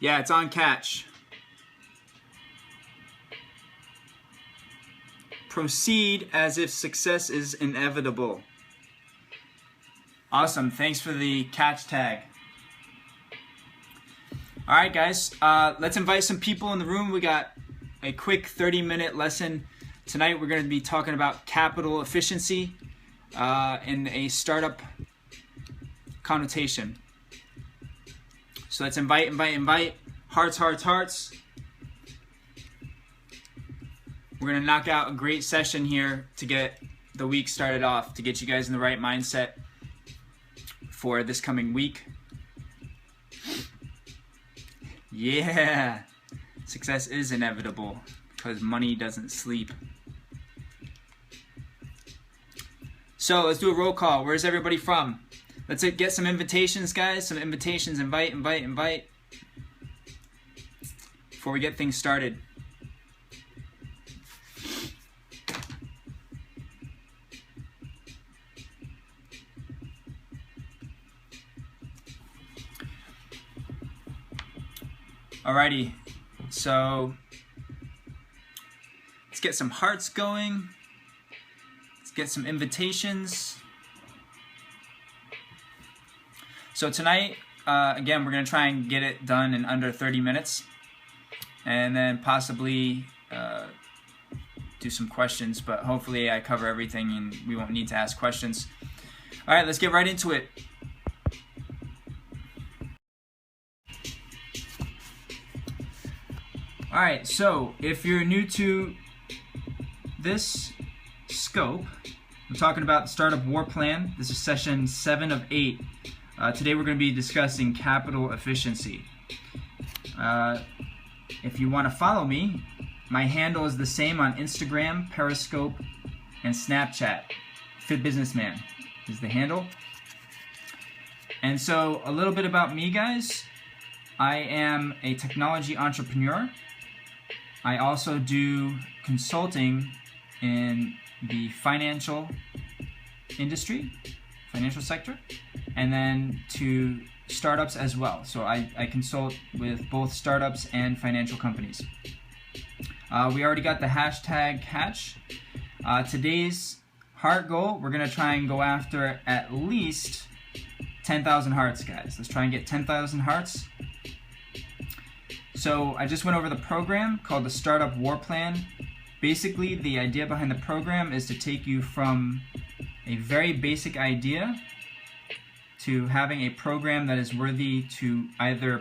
Yeah, it's on catch. Proceed as if success is inevitable. Awesome. Thanks for the catch tag. All right, guys. Let's invite some people in the room. We got a quick 30-minute lesson. Tonight we're going to be talking about capital efficiency in a startup connotation. So let's invite. Hearts, hearts, hearts. We're going to knock out a great session here to get the week started off, to get you guys in the right mindset for this coming week. Yeah, success is inevitable because money doesn't sleep. So let's do a roll call. Where's everybody from? Let's get some invitations, guys. Some invitations. Invite. Before we get things started. Alrighty, so let's get some hearts going. Let's get some invitations. So tonight, again, we're going to try and get it done in under 30 minutes. And then possibly do some questions, but hopefully I cover everything and we won't need to ask questions. Alright, let's get right into it. Alright, so if you're new to this scope, I'm talking about the Startup Warplan. This is session 7 of 8. Today we're going to be discussing capital efficiency. If you want to follow me, my handle is the same on Instagram, Periscope, and Snapchat. Fit Businessman is the handle. And so a little bit about me, guys. I am a technology entrepreneur. I also do consulting in the financial industry, financial sector, and then to startups as well. So I consult with both startups and financial companies. We already got the hashtag catch. Today's heart goal, we're going to try and go after at least 10,000 hearts, guys. Let's try and get 10,000 hearts. So I just went over the program called the Startup Warplan. Basically, the idea behind the program is to take you from a very basic idea to having a program that is worthy to either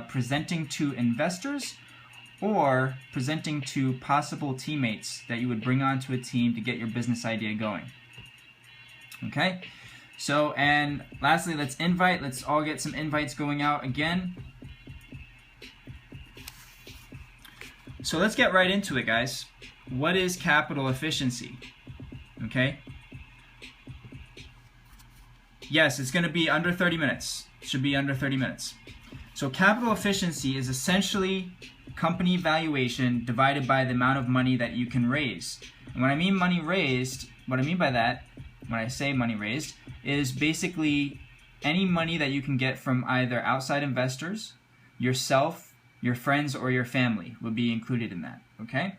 presenting to investors or presenting to possible teammates that you would bring onto a team to get your business idea going. Okay? So, and lastly, let's all get some invites going out again. So let's get right into it, guys. What is capital efficiency? Okay? Yes, it's going to be under 30 minutes. It should be under 30 minutes. So capital efficiency is essentially company valuation divided by the amount of money that you can raise. And when I mean money raised, what I mean by that, when I say money raised, is basically any money that you can get from either outside investors, yourself, your friends, or your family would be included in that, okay?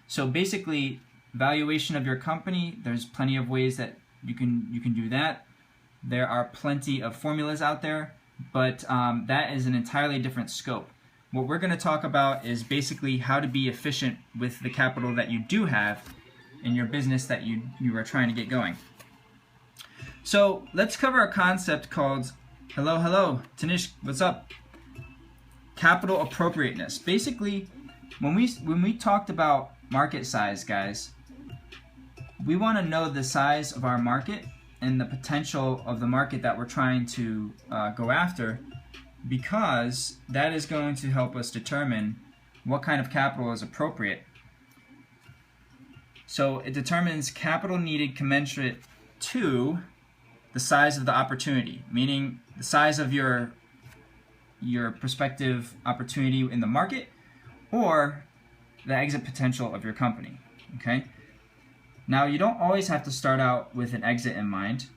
So basically, valuation of your company, there's plenty of ways that you can do that. There are plenty of formulas out there, but that is an entirely different scope. What we're going to talk about is basically how to be efficient with the capital that you do have in your business that you are trying to get going. So let's cover a concept called, hello, Tanish, what's up? Capital appropriateness. Basically, when we talked about market size, guys, we want to know the size of our market and the potential of the market that we're trying to go after, because that is going to help us determine what kind of capital is appropriate. So it determines capital needed commensurate to the size of the opportunity, meaning the size of your prospective opportunity in the market or the exit potential of your company, okay? Now, you don't always have to start out with an exit in mind.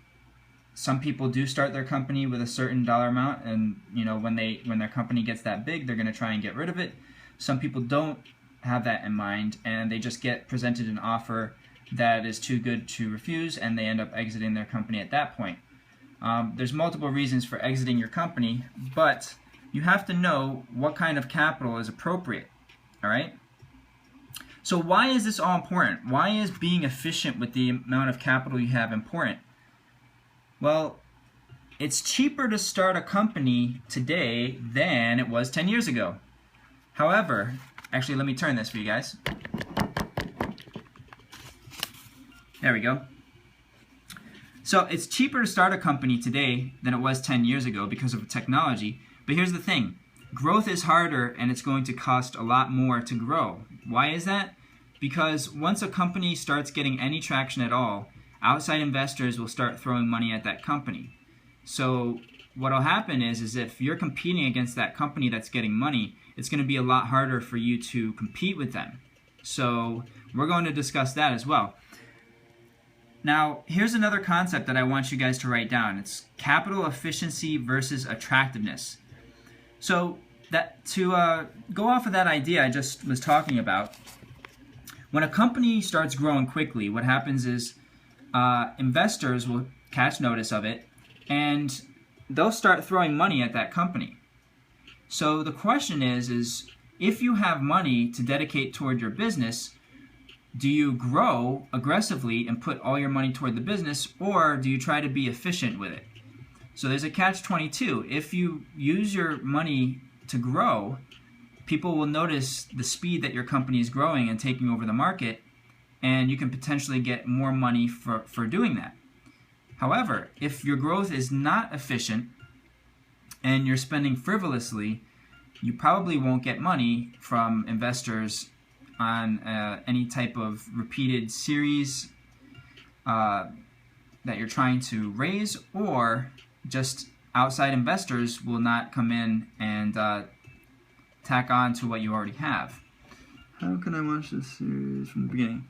some people do start their company with a certain dollar amount, and when their company gets that big, they're going to try and get rid of it. Some people don't have that in mind, and they just get presented an offer that is too good to refuse, and they end up exiting their company at that point. There's multiple reasons for exiting your company, but you have to know what kind of capital is appropriate. All right? So why is this all important? Why is being efficient with the amount of capital you have important? Well, it's cheaper to start a company today than it was 10 years ago. However, actually, let me turn this for you guys. There we go. So it's cheaper to start a company today than it was 10 years ago because of technology. But here's the thing. Growth is harder, and it's going to cost a lot more to grow. Why is that? Because once a company starts getting any traction at all, outside investors will start throwing money at that company. So what will happen is if you're competing against that company that's getting money, it's going to be a lot harder for you to compete with them. So we're going to discuss that as well. Now, here's another concept that I want you guys to write down. It's capital efficiency versus attractiveness. So that to go off of that idea I just was talking about, when a company starts growing quickly, what happens is investors will catch notice of it, and they'll start throwing money at that company. So the question is if you have money to dedicate toward your business, do you grow aggressively and put all your money toward the business, or do you try to be efficient with it? So there's a catch-22. If you use your money to grow, people will notice the speed that your company is growing and taking over the market, and you can potentially get more money for doing that. However, if your growth is not efficient and you're spending frivolously, you probably won't get money from investors on any type of repeated series that you're trying to raise, or just outside investors will not come in and tack on to what you already have. How can I watch this series from the beginning?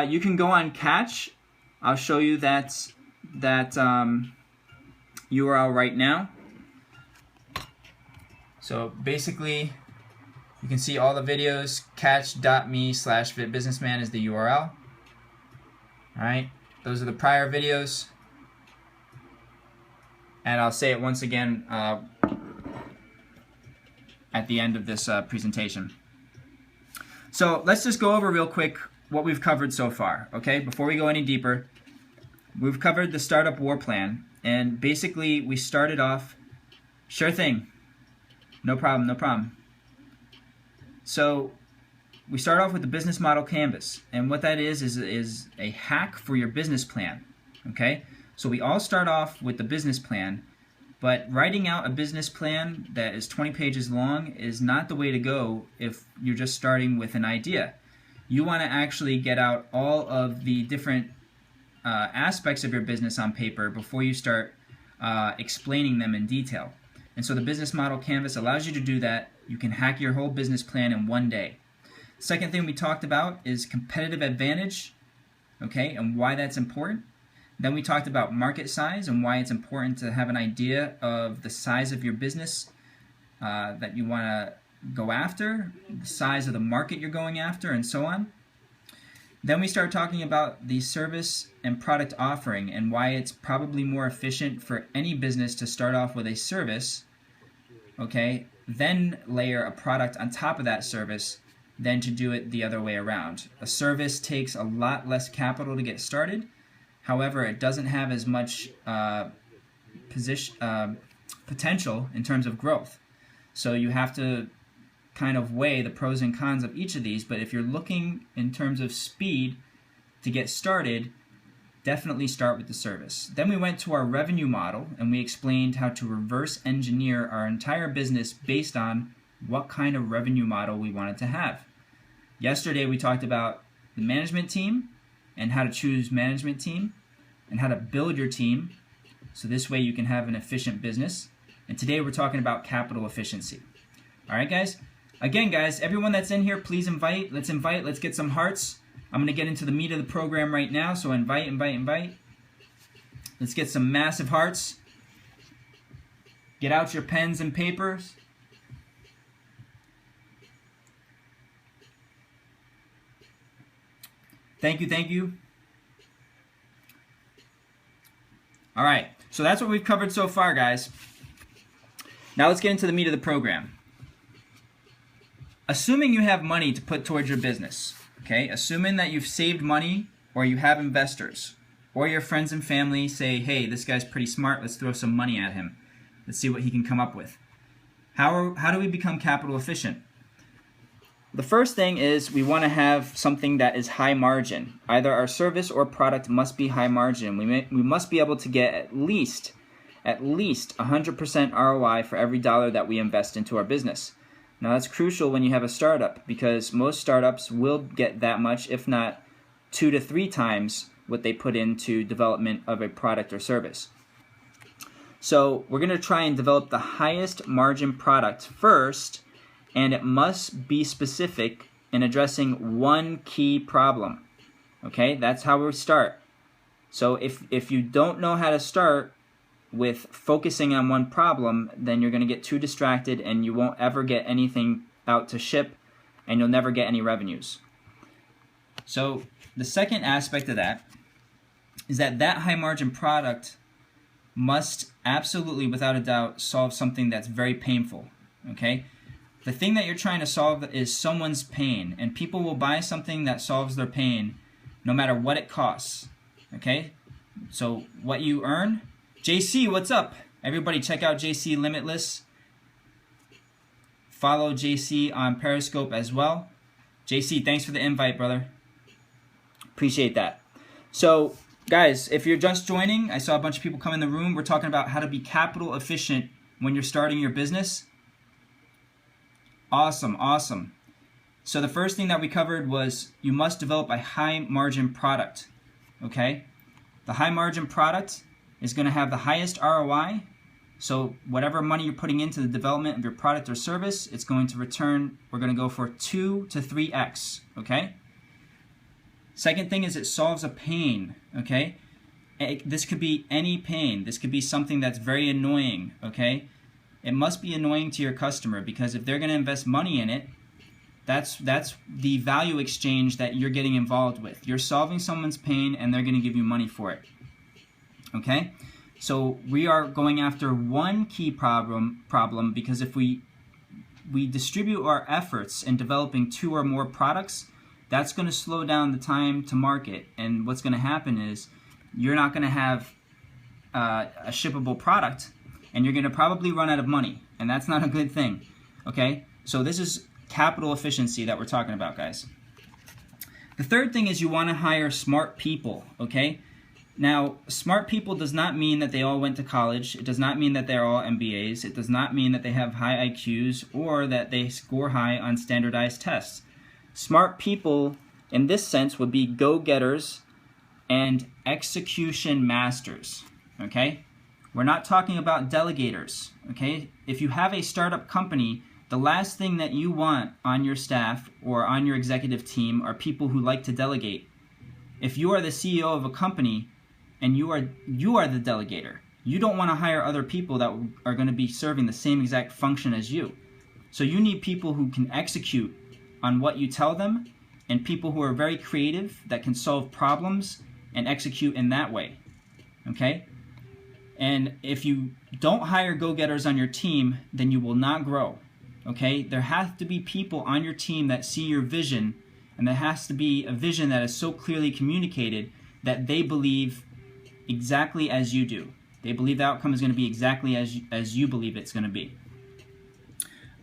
You can go on Catch. I'll show you that URL right now. So basically, you can see all the videos. Catch.me/fitbusinessman is the URL. Alright, those are the prior videos. And I'll say it once again at the end of this presentation. So let's just go over real quick what we've covered so far, okay? Before we go any deeper, we've covered the startup Warplan, and basically we started off, sure thing, no problem, no problem. So we start off with the business model canvas, and what that is a hack for your business plan, okay? So we all start off with the business plan, but writing out a business plan that is 20 pages long is not the way to go if you're just starting with an idea. You want to actually get out all of the different aspects of your business on paper before you start explaining them in detail. And so the business model canvas allows you to do that. You can hack your whole business plan in one day. Second thing we talked about is competitive advantage, okay, and why that's important. Then we talked about market size and why it's important to have an idea of the size of your business that you want to go after, the size of the market you're going after, and so on. Then we start talking about the service and product offering and why it's probably more efficient for any business to start off with a service, okay, then layer a product on top of that service than to do it the other way around. A service takes a lot less capital to get started. However, it doesn't have as much potential in terms of growth. So you have to kind of weigh the pros and cons of each of these, but if you're looking in terms of speed to get started, definitely start with the service. Then we went to our revenue model, and we explained how to reverse engineer our entire business based on what kind of revenue model we wanted to have. Yesterday we talked about the management team and how to choose management team and how to build your team so this way you can have an efficient business. And today we're talking about capital efficiency. All right, guys? Again, guys, everyone that's in here, please invite. Let's get some hearts. I'm going to get into the meat of the program right now, so invite. Let's get some massive hearts. Get out your pens and papers. Thank you, thank you. All right, so that's what we've covered so far, guys. Now let's get into the meat of the program. Assuming you have money to put towards your business, okay? Assuming that you've saved money or you have investors or your friends and family say, hey, this guy's pretty smart, let's throw some money at him. Let's see what he can come up with. How do we become capital efficient? The first thing is we want to have something that is high margin. Either our service or product must be high margin. We must be able to get at least 100% ROI for every dollar that we invest into our business. Now that's crucial when you have a startup, because most startups will get that much, if not 2 to 3 times what they put into development of a product or service. So we're going to try and develop the highest margin product first, and it must be specific in addressing one key problem. Okay, that's how we start. So if you don't know how to start with focusing on one problem, then you're going to get too distracted and you won't ever get anything out to ship, and you'll never get any revenues. So the second aspect of that is that high margin product must absolutely, without a doubt, solve something that's very painful. Okay? The thing that you're trying to solve is someone's pain, and people will buy something that solves their pain no matter what it costs. Okay? So what you earn. JC, what's up? Everybody check out JC Limitless. Follow JC on Periscope as well. JC, thanks for the invite, brother. Appreciate that. So, guys, if you're just joining, I saw a bunch of people come in the room. We're talking about how to be capital efficient when you're starting your business. Awesome, awesome. So the first thing that we covered was you must develop a high margin product. Okay? The high margin product is going to have the highest ROI. So whatever money you're putting into the development of your product or service, it's going to return, we're going to go for 2 to 3x, okay? Second thing is it solves a pain, okay? This could be any pain. This could be something that's very annoying, okay? It must be annoying to your customer, because if they're going to invest money in it, that's the value exchange that you're getting involved with. You're solving someone's pain and they're going to give you money for it. Okay? So we are going after one key problem because if we distribute our efforts in developing 2 or more products, that's going to slow down the time to market. And what's going to happen is you're not going to have a shippable product, and you're going to probably run out of money, and that's not a good thing. Okay? So this is capital efficiency that we're talking about, guys. The third thing is you want to hire smart people, okay? Now, smart people does not mean that they all went to college. It does not mean that they're all MBAs. It does not mean that they have high IQs or that they score high on standardized tests. Smart people, in this sense, would be go-getters and execution masters, okay? We're not talking about delegators, okay? If you have a startup company, the last thing that you want on your staff or on your executive team are people who like to delegate. If you are the CEO of a company and you are the delegator, you don't want to hire other people that are going to be serving the same exact function as you. So you need people who can execute on what you tell them, and people who are very creative that can solve problems and execute in that way, okay? And if you don't hire go-getters on your team, then you will not grow. Okay, there has to be people on your team that see your vision, and there has to be a vision that is so clearly communicated that they believe exactly as you do. They believe the outcome is going to be exactly as you believe it's going to be.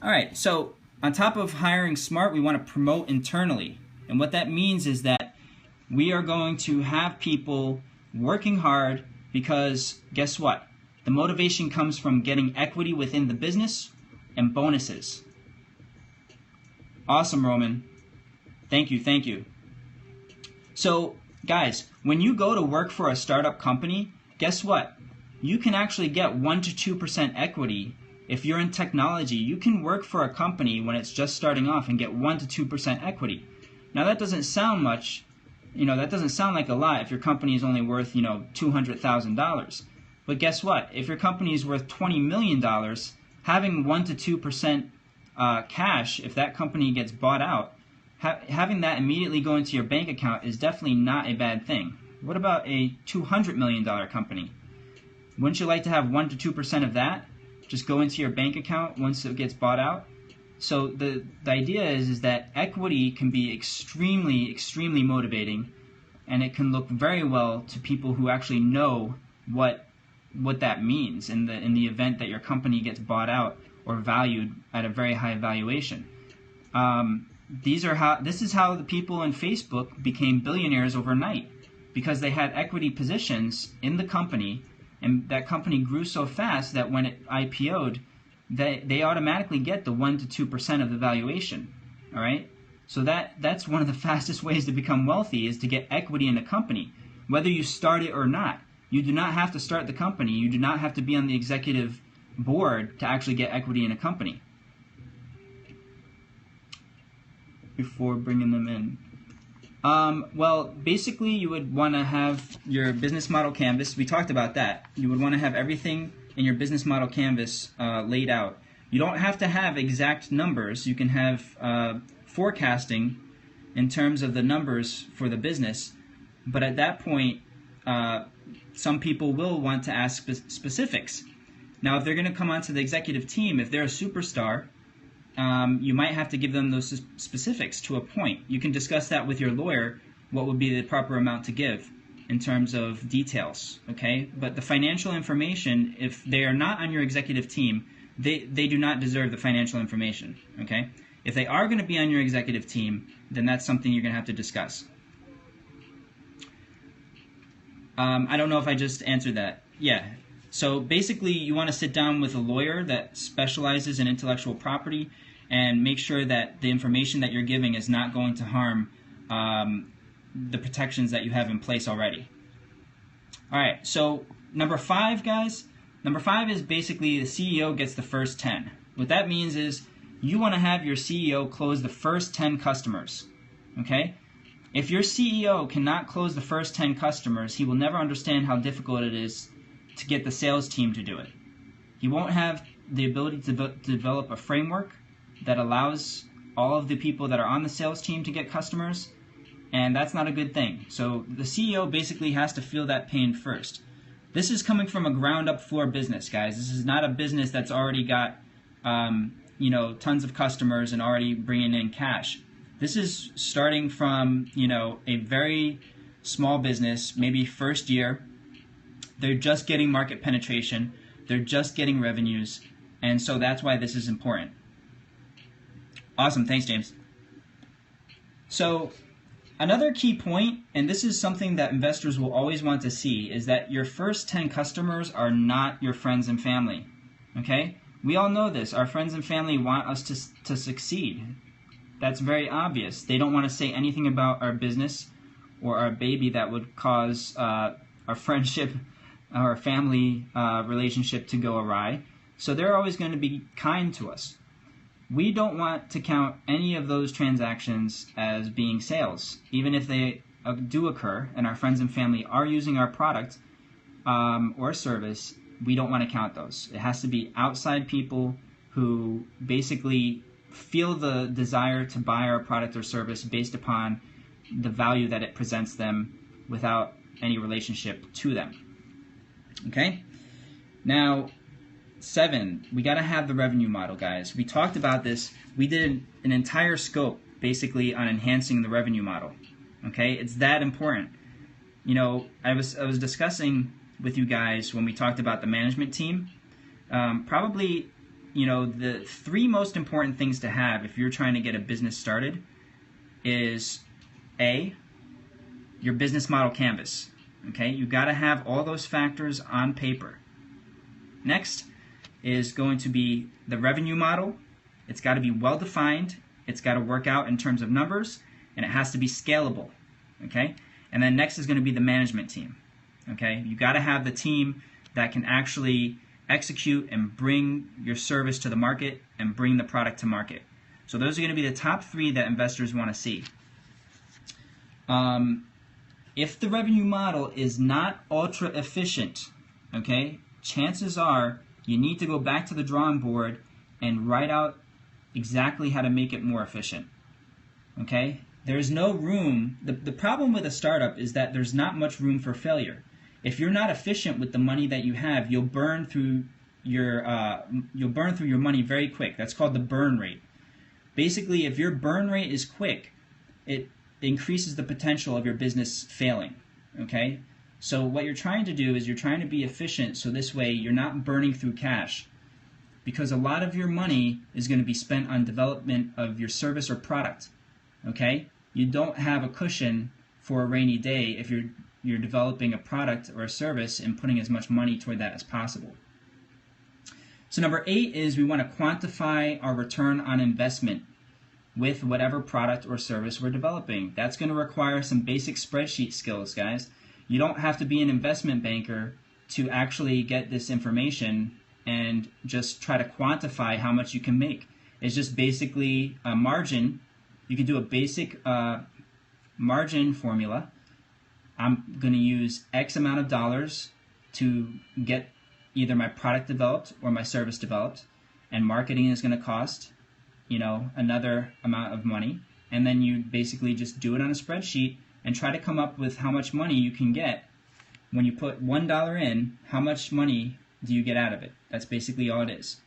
All right, so on top of hiring smart, we want to promote internally. And what that means is that we are going to have people working hard because guess what? The motivation comes from getting equity within the business and bonuses. Awesome, Roman. Thank you, thank you. So, guys, when you go to work for a startup company, guess what? You can actually get 1 to 2% equity. If you're in technology, you can work for a company when it's just starting off and get 1 to 2% equity. Now, that doesn't sound much, that doesn't sound like a lot if your company is only worth, $200,000. But guess what? If your company is worth $20 million, having 1 to 2% cash, if that company gets bought out, having that immediately go into your bank account is definitely not a bad thing. What about a $200 million company? Wouldn't you like to have 1 to 2% of that just go into your bank account once it gets bought out? So the idea is that equity can be extremely, extremely motivating, and it can look very well to people who actually know what that means in the event that your company gets bought out or valued at a very high valuation. This is how the people in Facebook became billionaires overnight, because they had equity positions in the company, and that company grew so fast that when it IPO'd, they automatically get the 1 to 2% of the valuation. All right, so that's one of the fastest ways to become wealthy, is to get equity in a company, whether you start it or not. You do not have to start the company. You do not have to be on the executive board to actually get equity in a company before bringing them in. Well, basically, you would want to have your business model canvas. We talked about that. You would want to have everything in your business model canvas laid out. You don't have to have exact numbers. You can have forecasting in terms of the numbers for the business. But at that point, some people will want to ask specifics. Now, if they're going to come onto the executive team, if they're a superstar, you might have to give them those specifics to a point. You can discuss that with your lawyer, what would be the proper amount to give in terms of details, okay? But the financial information, if they are not on your executive team, they do not deserve the financial information, okay? If they are going to be on your executive team, then that's something you're going to have to discuss. I don't know if I just answered that. Yeah. So basically, you want to sit down with a lawyer that specializes in intellectual property and make sure that the information that you're giving is not going to harm the protections that you have in place already. All right, so number 5, guys. Number 5 is basically the CEO gets the first 10. What that means is you want to have your CEO close the first 10 customers, okay? If your CEO cannot close the first 10 customers, he will never understand how difficult it is to get the sales team to do it. He won't have the ability to develop a framework that allows all of the people that are on the sales team to get customers, and that's not a good thing. So the CEO basically has to feel that pain first. This is coming from a ground-up floor business, guys. This is not a business that's already got tons of customers and already bringing in cash. This is starting from a very small business, maybe first year. They're just getting market penetration. They're just getting revenues. And so that's why this is important. Awesome. Thanks, James. So another key point, and this is something that investors will always want to see, is that your first 10 customers are not your friends and family. Okay? We all know this. Our friends and family want us to succeed. That's very obvious. They don't want to say anything about our business or our baby that would cause our friendship, our family relationship to go awry. So they're always going to be kind to us. We don't want to count any of those transactions as being sales, even if they do occur and our friends and family are using our product or service. We don't want to count those. It has to be outside people who basically feel the desire to buy our product or service based upon the value that it presents them without any relationship to them. Okay? Now, 7, we got to have the revenue model, guys. We talked about this. We did an entire scope basically on enhancing the revenue model. Okay? It's that important. I was discussing with you guys when we talked about the management team. Probably the 3 most important things to have if you're trying to get a business started is A, your business model canvas. Okay, you got to have all those factors on paper. Next is going to be the revenue model. It's got to be well defined. It's got to work out in terms of numbers, and it has to be scalable. Okay, and then next is going to be the management team. Okay, you got to have the team that can actually execute and bring your service to the market and bring the product to market. So those are going to be the top 3 that investors want to see. if the revenue model is not ultra efficient, okay, chances are you need to go back to the drawing board and write out exactly how to make it more efficient. Okay? There's no room. The problem with a startup is that there's not much room for failure. If you're not efficient with the money that you have, you'll burn through your money very quick. That's called the burn rate. Basically, if your burn rate is quick, it increases the potential of your business failing. Okay? So what you're trying to do is you're trying to be efficient, so this way you're not burning through cash, because a lot of your money is going to be spent on development of your service or product. Okay? You don't have a cushion for a rainy day if you're developing a product or a service and putting as much money toward that as possible. So number 8 is we want to quantify our return on investment with whatever product or service we're developing. That's going to require some basic spreadsheet skills, guys. You don't have to be an investment banker to actually get this information and just try to quantify how much you can make. It's just basically a margin. You can do a basic margin formula. I'm going to use X amount of dollars to get either my product developed or my service developed, and marketing is going to cost, another amount of money. And then you basically just do it on a spreadsheet and try to come up with how much money you can get. When you put $1 in, how much money do you get out of it? That's basically all it is.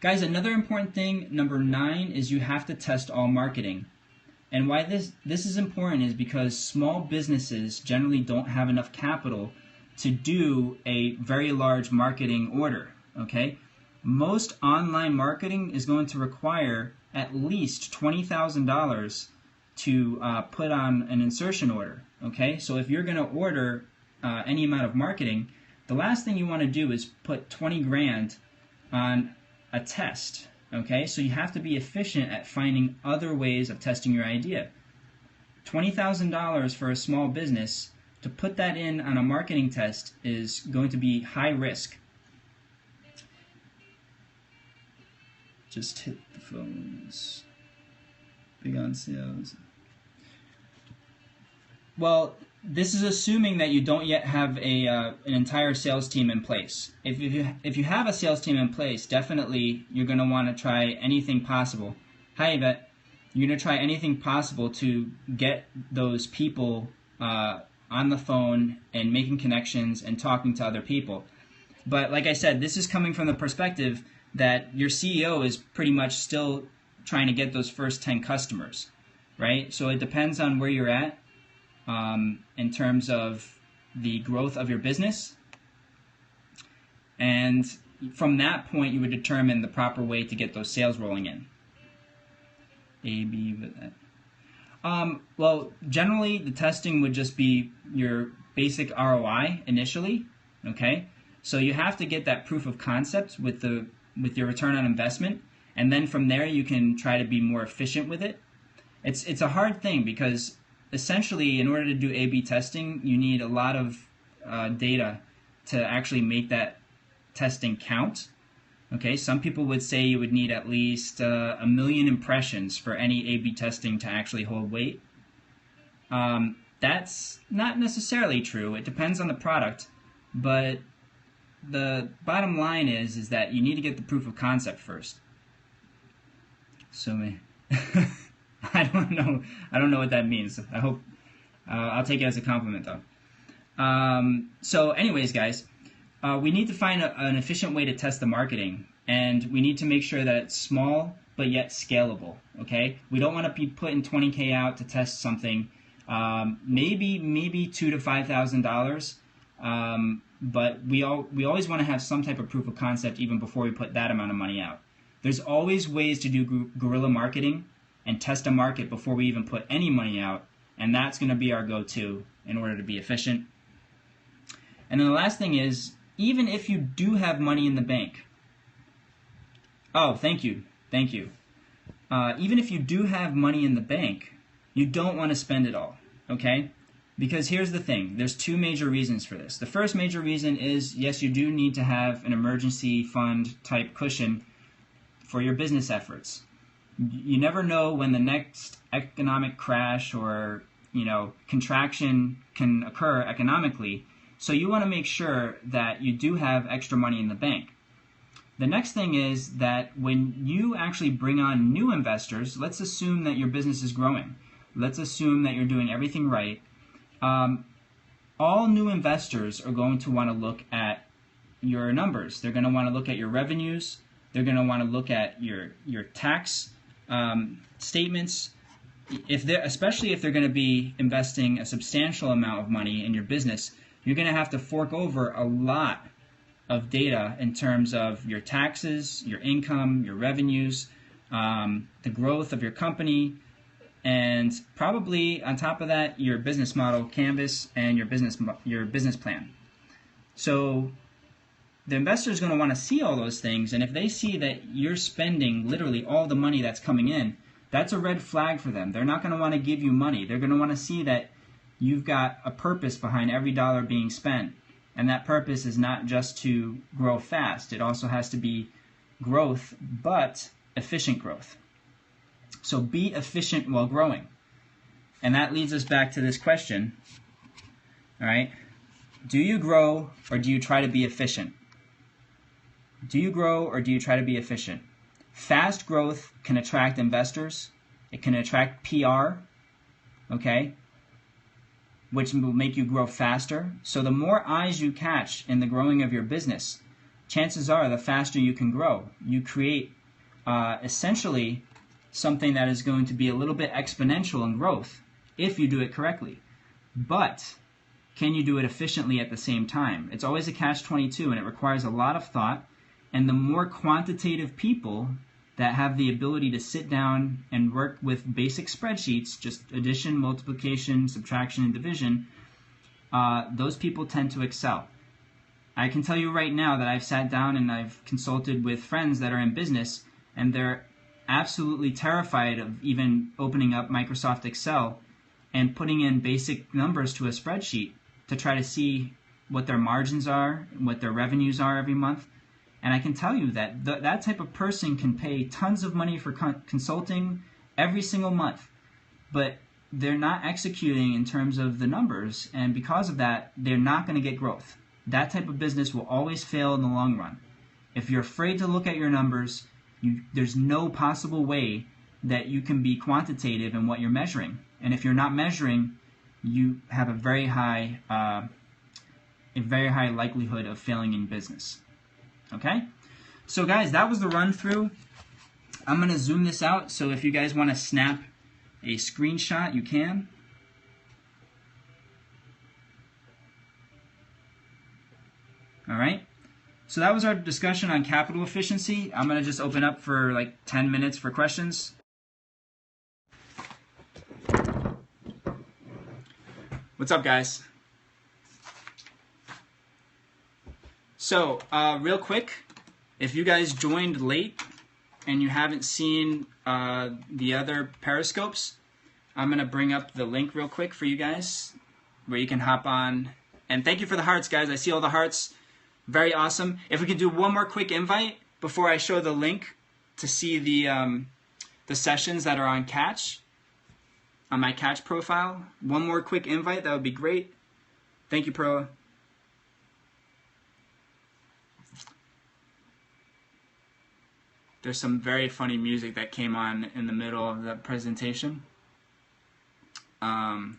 Guys, another important thing, number 9, is you have to test all marketing. And why this is important is because small businesses generally don't have enough capital to do a very large marketing order, okay? Most online marketing is going to require at least $20,000 to put on an insertion order, okay? So if you're going to order any amount of marketing, the last thing you want to do is put 20 grand on a test, okay? So you have to be efficient at finding other ways of testing your idea. $20,000 for a small business, to put that in on a marketing test is going to be high risk. Just hit the phones. Big on sales. Well, this is assuming that you don't yet have an entire sales team in place. If you have a sales team in place, definitely you're going to want to try anything possible. Hi, Yvette. You're going to try anything possible to get those people on the phone and making connections and talking to other people. But like I said, this is coming from the perspective that your CEO is pretty much still trying to get those first 10 customers, right? So it depends on where you're at in terms of the growth of your business. And from that point, you would determine the proper way to get those sales rolling in. A, B, with that. Well, generally, the testing would just be your basic ROI initially, okay? So you have to get that proof of concept with your return on investment, and then from there you can try to be more efficient with it. It's a hard thing because essentially, in order to do A/B testing, you need a lot of data to actually make that testing count. Okay, some people would say you would need at least 1 million impressions for any A/B testing to actually hold weight. That's not necessarily true. It depends on the product, but the bottom line is that you need to get the proof of concept first. So I don't know what that means. I hope I'll take it as a compliment though. So anyways, guys, we need to find an efficient way to test the marketing, and we need to make sure that it's small but yet scalable. Okay, we don't want to be putting 20K out to test something. Maybe $2,000 to $5,000, but we always want to have some type of proof of concept even before we put that amount of money out. There's always ways to do guerrilla marketing and test a market before we even put any money out, and that's going to be our go-to in order to be efficient. And then the last thing is, even if you do have money in the bank, thank you. Even if you do have money in the bank, you don't want to spend it all, okay? Because here's the thing, there's 2 major reasons for this. The first major reason is, yes, you do need to have an emergency fund type cushion for your business efforts. You never know when the next economic crash or contraction can occur economically. So you want to make sure that you do have extra money in the bank. The next thing is that when you actually bring on new investors, let's assume that your business is growing. Let's assume that you're doing everything right. All new investors are going to want to look at your numbers. They're going to want to look at your revenues. They're going to want to look at your tax statements. Especially if they're going to be investing a substantial amount of money in your business, you're going to have to fork over a lot of data in terms of your taxes, your income, your revenues, the growth of your company, and probably on top of that, your business model canvas and your business plan. So the investor is going to want to see all those things, and if they see that you're spending literally all the money that's coming in, that's a red flag for them. They're not going to want to give you money. They're going to want to see that you've got a purpose behind every dollar being spent. And that purpose is not just to grow fast. It also has to be growth, but efficient growth. So be efficient while growing. And that leads us back to this question. All right. Do you grow or do you try to be efficient? Do you grow or do you try to be efficient? Fast growth can attract investors. It can attract PR, okay, which will make you grow faster. So the more eyes you catch in the growing of your business, chances are the faster you can grow. You create essentially something that is going to be a little bit exponential in growth if you do it correctly. But can you do it efficiently at the same time? It's always a catch-22, and it requires a lot of thought. And the more quantitative people that have the ability to sit down and work with basic spreadsheets, just addition, multiplication, subtraction, and division, those people tend to excel. I can tell you right now that I've sat down and I've consulted with friends that are in business, and they're absolutely terrified of even opening up Microsoft Excel and putting in basic numbers to a spreadsheet to try to see what their margins are, what their revenues are every month. And I can tell you that that type of person can pay tons of money for consulting every single month, but they're not executing in terms of the numbers, and because of that, they're not going to get growth. That type of business will always fail in the long run. If you're afraid to look at your numbers, there's no possible way that you can be quantitative in what you're measuring. And if you're not measuring, you have a very high likelihood of failing in business. Okay, so guys, that was the run through. I'm going to zoom this out, so if you guys want to snap a screenshot, you can. All right, so that was our discussion on capital efficiency. I'm going to just open up for like 10 minutes for questions. What's up, guys? So, real quick, if you guys joined late and you haven't seen the other periscopes, I'm going to bring up the link real quick for you guys where you can hop on. And thank you for the hearts, guys. I see all the hearts. Very awesome. If we could do one more quick invite before I show the link to see the sessions that are on Catch, on my Catch profile. One more quick invite, that would be great. Thank you, Pro. There's some very funny music that came on in the middle of the presentation. I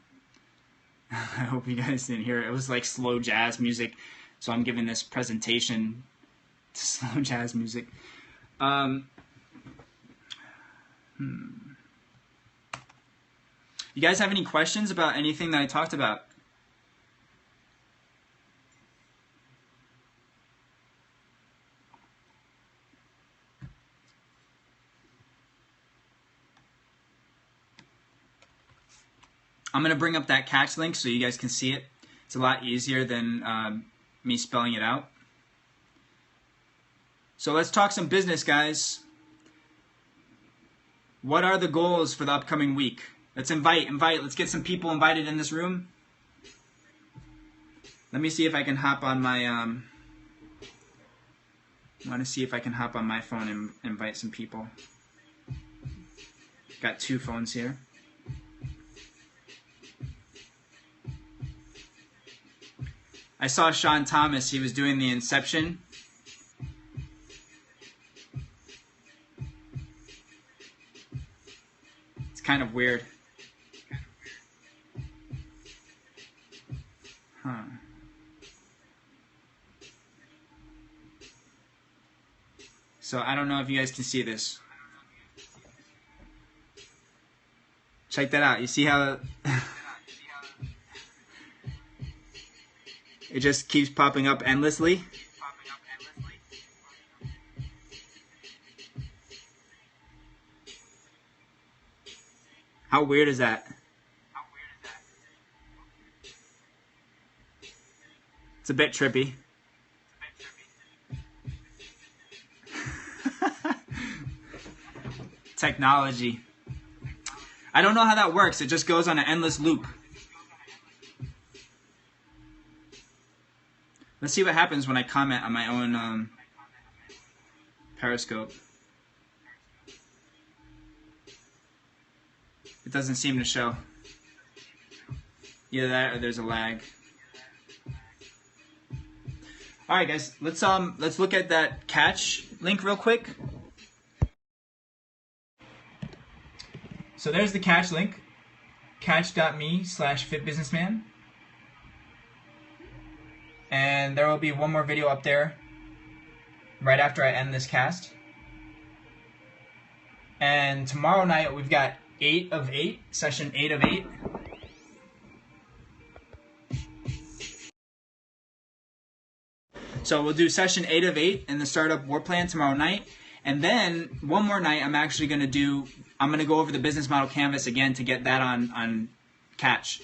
hope you guys didn't hear it. It was like slow jazz music, so I'm giving this presentation to slow jazz music. You guys have any questions about anything that I talked about? I'm going to bring up that Catch link so you guys can see it. It's a lot easier than me spelling it out. So let's talk some business, guys. What are the goals for the upcoming week? Let's invite. Let's get some people invited in this room. Let me see if I can hop on my... I want to see if I can hop on my phone and invite some people. Got two phones here. I saw Sean Thomas, he was doing the Inception. It's kind of weird. Huh. So I don't know if you guys can see this. Check that out. You see how it just keeps popping up endlessly? How weird is that? It's a bit trippy. Technology. I don't know how that works. It just goes on an endless loop. Let's see what happens when I comment on my own Periscope. It doesn't seem to show. Either that or there's a lag. All right, guys. Let's look at that catch link real quick. So there's the catch link, catch.me/fitbusinessman. And there will be one more video up there right after I end this cast. And tomorrow night we've got 8 of 8, session 8 of 8. So we'll do session 8 of 8 in the startup Warplan tomorrow night. And then one more night I'm actually going to go over the business model canvas again to get that on catch.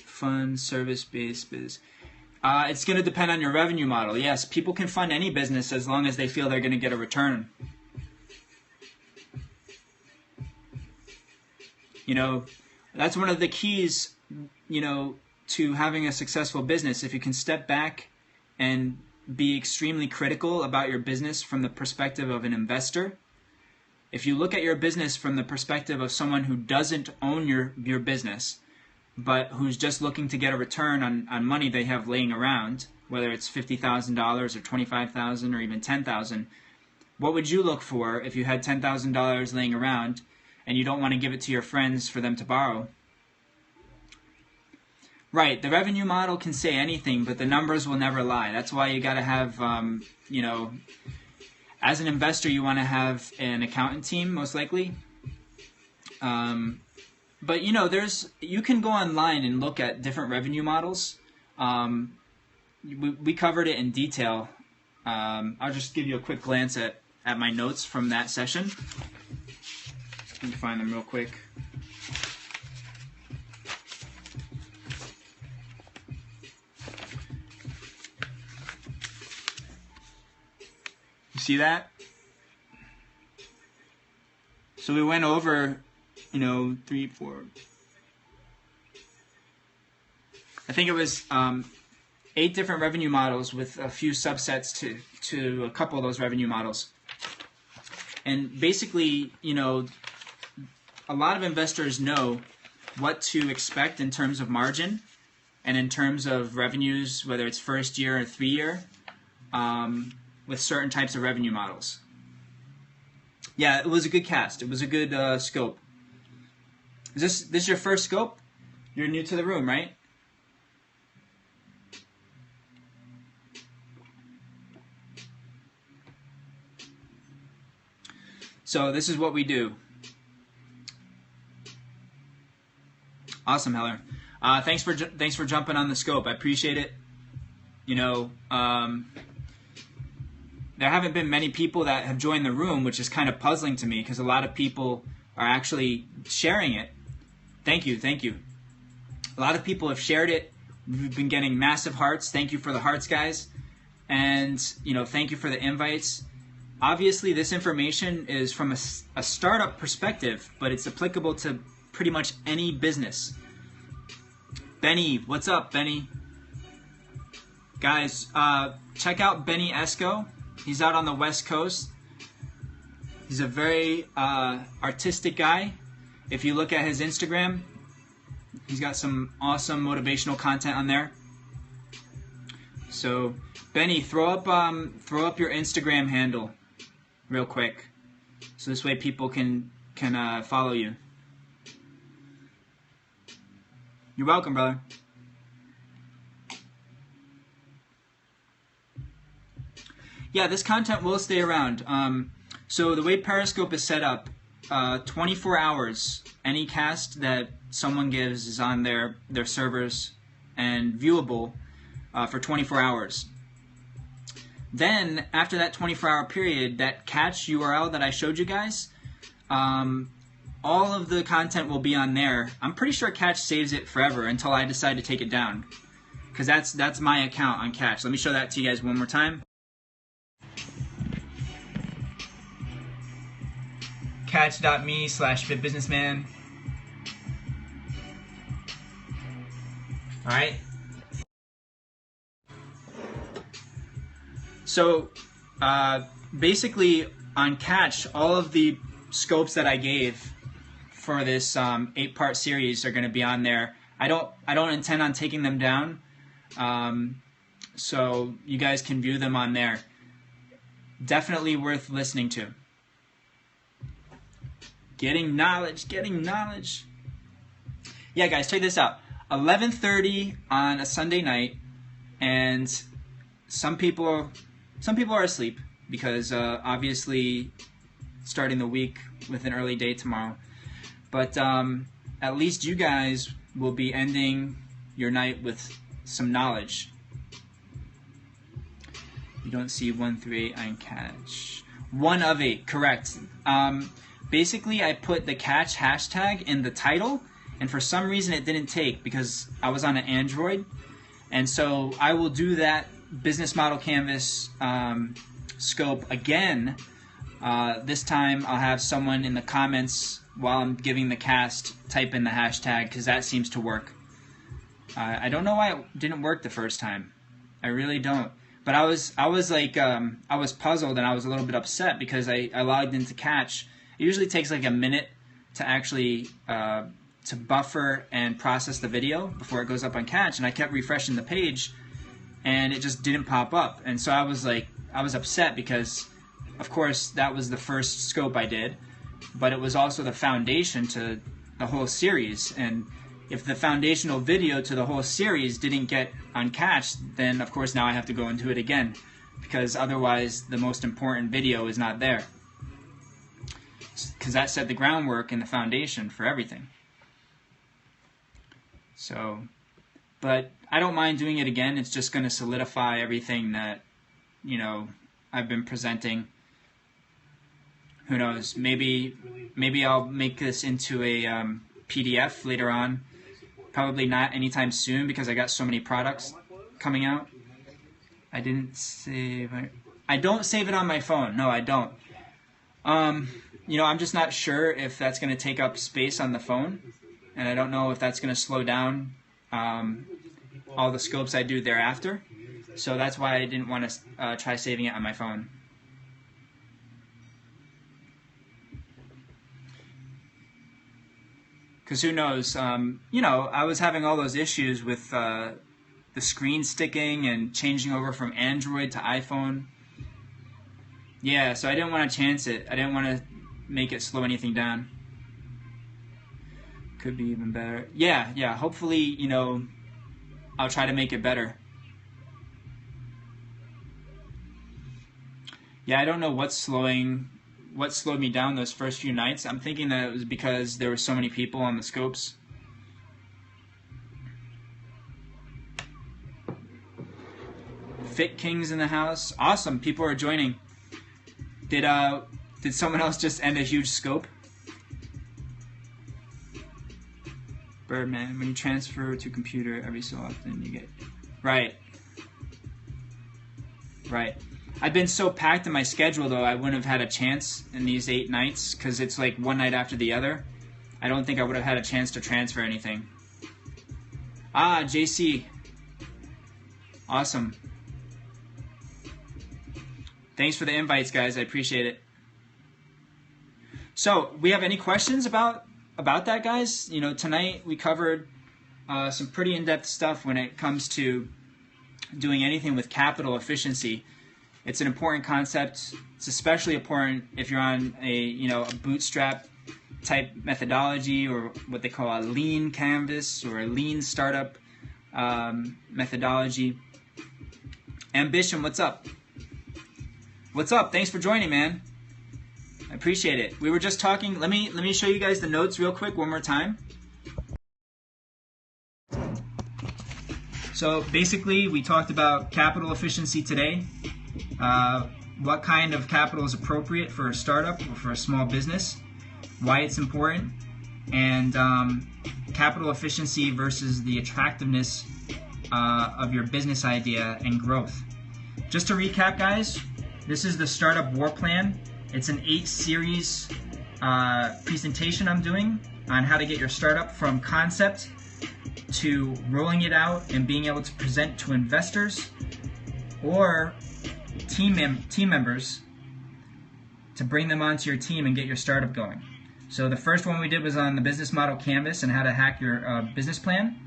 Fund, service-based biz. It's going to depend on your revenue model. Yes, people can fund any business as long as they feel they're going to get a return. You know, that's one of the keys, you know, to having a successful business. If you can step back and be extremely critical about your business from the perspective of an investor. If you look at your business from the perspective of someone who doesn't own your business, but who's just looking to get a return on money they have laying around, whether it's $50,000 or $25,000 or even $10,000, what would you look for if you had $10,000 laying around and you don't want to give it to your friends for them to borrow? Right, the revenue model can say anything, but the numbers will never lie. That's why you got to have, you know, as an investor, you want to have an accountant team, most likely. But, you know, you can go online and look at different revenue models. We covered it in detail. I'll just give you a quick glance at my notes from that session. Let me find them real quick. See that? So we went over, you know, 3, 4. I think it was 8 different revenue models with a few subsets to a couple of those revenue models. And basically, you know, a lot of investors know what to expect in terms of margin and in terms of revenues, whether it's first year or 3-year. With certain types of revenue models. Yeah, it was a good cast. It was a good scope. Is this your first scope? You're new to the room, right? So this is what we do. Awesome, Heller. Thanks for jumping on the scope. I appreciate it. You know, there haven't been many people that have joined the room, which is kind of puzzling to me because a lot of people are actually sharing it. Thank you, thank you. A lot of people have shared it. We've been getting massive hearts. Thank you for the hearts, guys. And, you know, thank you for the invites. Obviously, this information is from a startup perspective, but it's applicable to pretty much any business. Benny, what's up, Benny? Guys, check out Benny Esco. He's out on the West Coast. He's a very artistic guy. If you look at his Instagram, he's got some awesome motivational content on there. So Benny, throw up your Instagram handle real quick, so this way people can follow you. You're welcome, brother. Yeah, this content will stay around. So the way Periscope is set up, 24 hours, any cast that someone gives is on their servers and viewable for 24 hours. Then, after that 24-hour period, that catch URL that I showed you guys, all of the content will be on there. I'm pretty sure Catch saves it forever until I decide to take it down, because that's my account on Catch. Let me show that to you guys one more time. Catch.me/fitbusinessman. All right. So basically on Catch, all of the scopes that I gave for this 8-part series are going to be on there. I don't intend on taking them down, so you guys can view them on there. Definitely worth listening to. Getting knowledge. Yeah, guys, check this out. 11:30 on a Sunday night, and some people are asleep because obviously starting the week with an early day tomorrow. But at least you guys will be ending your night with some knowledge. You don't see 1 through 8 on Catch. 1 of 8, correct. Basically, I put the Catch hashtag in the title, and for some reason it didn't take because I was on an Android. And so I will do that business model canvas scope again. This time I'll have someone in the comments while I'm giving the cast type in the hashtag, because that seems to work. I don't know why it didn't work the first time. I really don't. But I was like I was puzzled, and I was a little bit upset because I logged into Catch. It usually takes like a minute to actually to buffer and process the video before it goes up on Catch, and I kept refreshing the page and it just didn't pop up. And so I was upset because of course that was the first scope I did, but it was also the foundation to the whole series. And if the foundational video to the whole series didn't get on Catch, then of course now I have to go into it again, because otherwise the most important video is not there, because that set the groundwork and the foundation for everything. So, but I don't mind doing it again. It's just going to solidify everything that, you know, I've been presenting. Who knows? Maybe I'll make this into a PDF later on. Probably not anytime soon because I got so many products coming out. I didn't save. I don't save it on my phone. No, I don't. You know, I'm just not sure if that's going to take up space on the phone, and I don't know if that's going to slow down all the scopes I do thereafter. So that's why I didn't want to try saving it on my phone. Because who knows, you know, I was having all those issues with the screen sticking and changing over from Android to iPhone. Yeah, so I didn't want to chance it. I didn't want to make it slow anything down. Could be even better. Yeah, hopefully, you know, I'll try to make it better. Yeah, I don't know what slowed me down those first few nights. I'm thinking that it was because there were so many people on the scopes. Fit Kings in the house. Awesome, people are joining. Did someone else just end a huge scope? Birdman, when you transfer to computer every so often you get... Right. I've been so packed in my schedule, though, I wouldn't have had a chance in these 8 nights, because it's like one night after the other. I don't think I would have had a chance to transfer anything. Ah, JC. Awesome. Thanks for the invites, guys. I appreciate it. So, we have any questions about that, guys? You know, tonight we covered some pretty in-depth stuff when it comes to doing anything with capital efficiency, it's an important concept. It's especially important if you're on a bootstrap type methodology, or what they call a lean canvas or a lean startup methodology. Ambition, what's up? What's up? Thanks for joining, man. I appreciate it. We were just talking. Let me show you guys the notes real quick one more time. So basically, we talked about capital efficiency today. What kind of capital is appropriate for a startup or for a small business, why it's important, and capital efficiency versus the attractiveness of your business idea and growth. Just to recap, guys, this is the Startup Warplan. It's an 8-series presentation I'm doing on how to get your startup from concept to rolling it out and being able to present to investors or team members to bring them onto your team and get your startup going. So the first one we did was on the business model canvas and how to hack your business plan.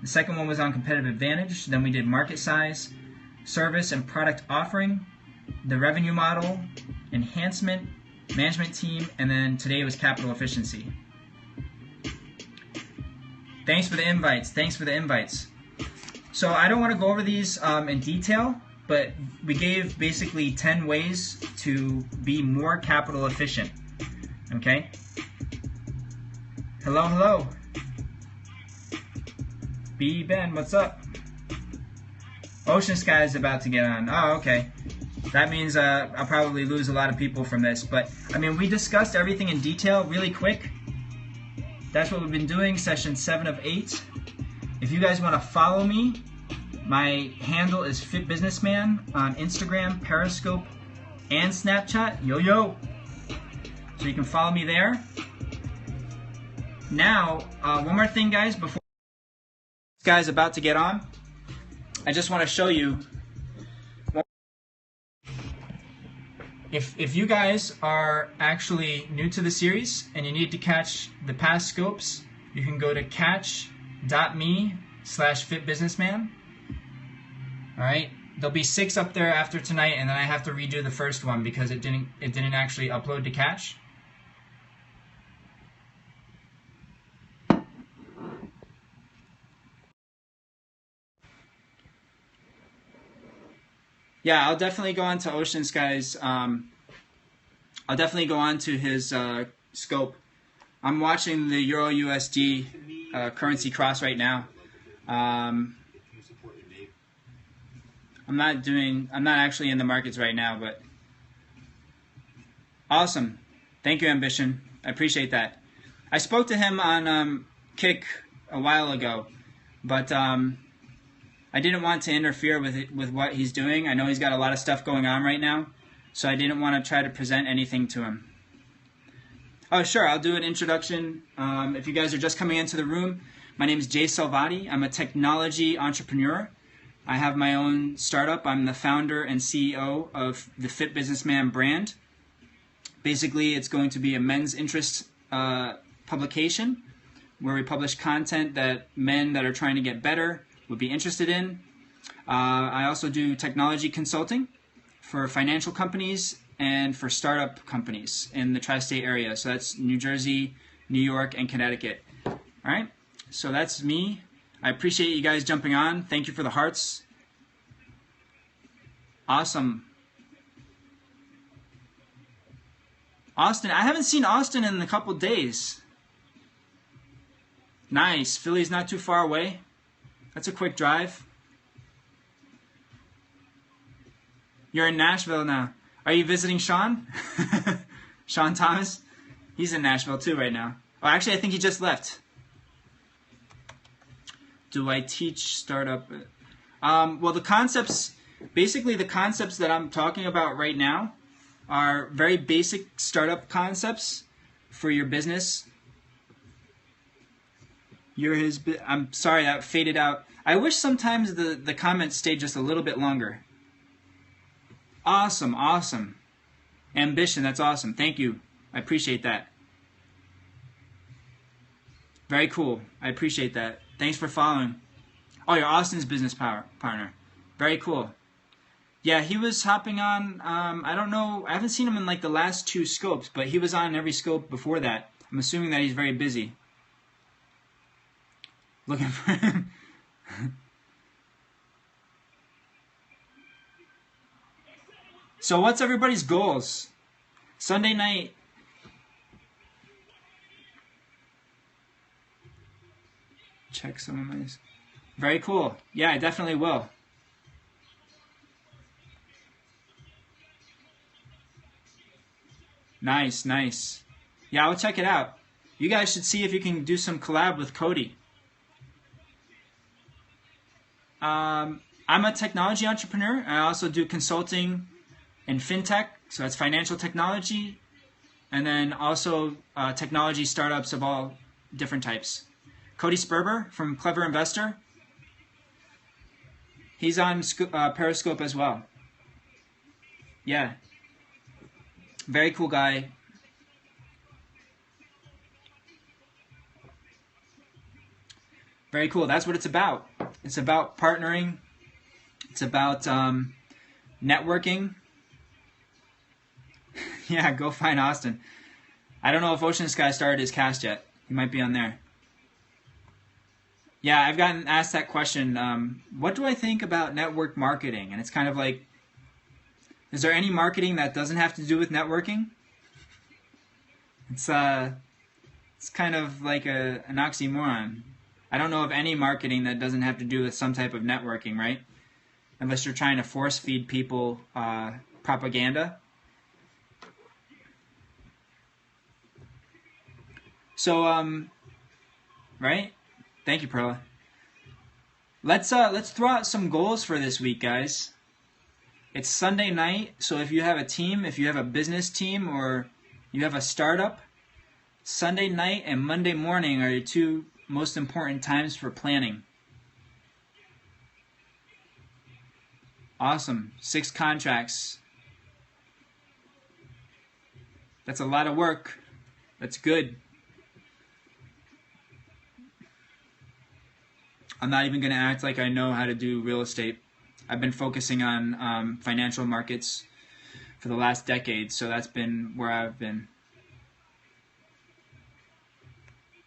The second one was on competitive advantage. Then we did market size, service and product offering, the revenue model, enhancement, management team, and then today was capital efficiency. Thanks for the invites. Thanks for the invites. So I don't want to go over these in detail, but we gave basically 10 ways to be more capital efficient. Okay? Hello, hello. B. Ben, what's up? Ocean Sky is about to get on. Oh, okay. That means I'll probably lose a lot of people from this. But, I mean, we discussed everything in detail really quick. That's what we've been doing, session 7 of 8. If you guys want to follow me, my handle is Fit Businessman on Instagram, Periscope, and Snapchat. Yo, yo. So you can follow me there. Now, one more thing, guys, before this guy's about to get on, I just want to show you. If you guys are actually new to the series and you need to catch the past scopes, you can go to catch.me/fitbusinessman. All right, there'll be 6 up there after tonight, and then I have to redo the first one because it didn't actually upload to Catch. Yeah, I'll definitely go on to Ocean Sky's. I'll definitely go on to his scope. I'm watching the Euro USD currency cross right now. I'm not actually in the markets right now, but awesome. Thank you, Ambition. I appreciate that. I spoke to him on Kick a while ago, but I didn't want to interfere with what he's doing. I know he's got a lot of stuff going on right now, so I didn't want to try to present anything to him. Oh, sure, I'll do an introduction. If you guys are just coming into the room, my name is Jay Salvati. I'm a technology entrepreneur. I have my own startup. I'm the founder and CEO of the Fit Businessman brand. Basically, it's going to be a men's interest publication where we publish content that men that are trying to get better would be interested in. I also do technology consulting for financial companies and for startup companies in the tri-state area. So that's New Jersey, New York, and Connecticut. All right, so that's me. I appreciate you guys jumping on. Thank you for the hearts. Awesome. Austin, I haven't seen Austin in a couple days. Nice, Philly's not too far away. That's a quick drive. You're in Nashville now. Are you visiting Sean? Sean Thomas? He's in Nashville too right now. Oh, actually, I think he just left. Do I teach startup? Well, the concepts, basically the concepts that I'm talking about right now are very basic startup concepts for your business. I'm sorry, that faded out. I wish sometimes the comments stayed just a little bit longer. Awesome, awesome. Ambition, that's awesome. Thank you. I appreciate that. Very cool. I appreciate that. Thanks for following. Oh, you're Austin's business partner. Very cool. Yeah, he was hopping on, I don't know, I haven't seen him in like the last 2 scopes, but he was on every scope before that. I'm assuming that he's very busy. Looking for him. So what's everybody's goals? Sunday night. Check some of my... Very cool. Yeah, I definitely will. Nice, nice. Yeah, I'll check it out. You guys should see if you can do some collab with Cody. I'm a technology entrepreneur. I also do consulting in fintech, so that's financial technology, and then also technology startups of all different types. Cody Sperber from Clever Investor. He's on Periscope as well. Yeah. Very cool guy. Very cool. That's what it's about. It's about partnering. It's about networking. Yeah, go find Austin. I don't know if Ocean Sky started his cast yet. He might be on there. Yeah, I've gotten asked that question. What do I think about network marketing? And it's kind of like, is there any marketing that doesn't have to do with networking? It's kind of like an oxymoron. I don't know of any marketing that doesn't have to do with some type of networking, right? Unless you're trying to force feed people propaganda. So, right? Thank you, Perla. Let's throw out some goals for this week, guys. It's Sunday night, so if you have a team, if you have a business team, or you have a startup, Sunday night and Monday morning are your 2 most important times for planning. Awesome. 6 contracts. That's a lot of work. That's good. I'm not even going to act like I know how to do real estate. I've been focusing on financial markets for the last decade, so that's been where I've been.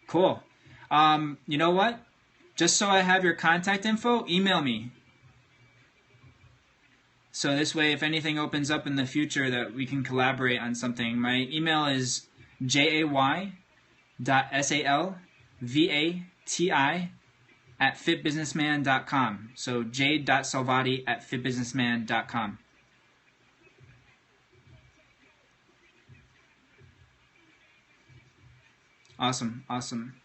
Cool. You know what? Just so I have your contact info, email me. So this way, if anything opens up in the future that we can collaborate on something, my email is jay.salvati@fitbusinessman.com. So j.salvati@fitbusinessman.com. Awesome, awesome.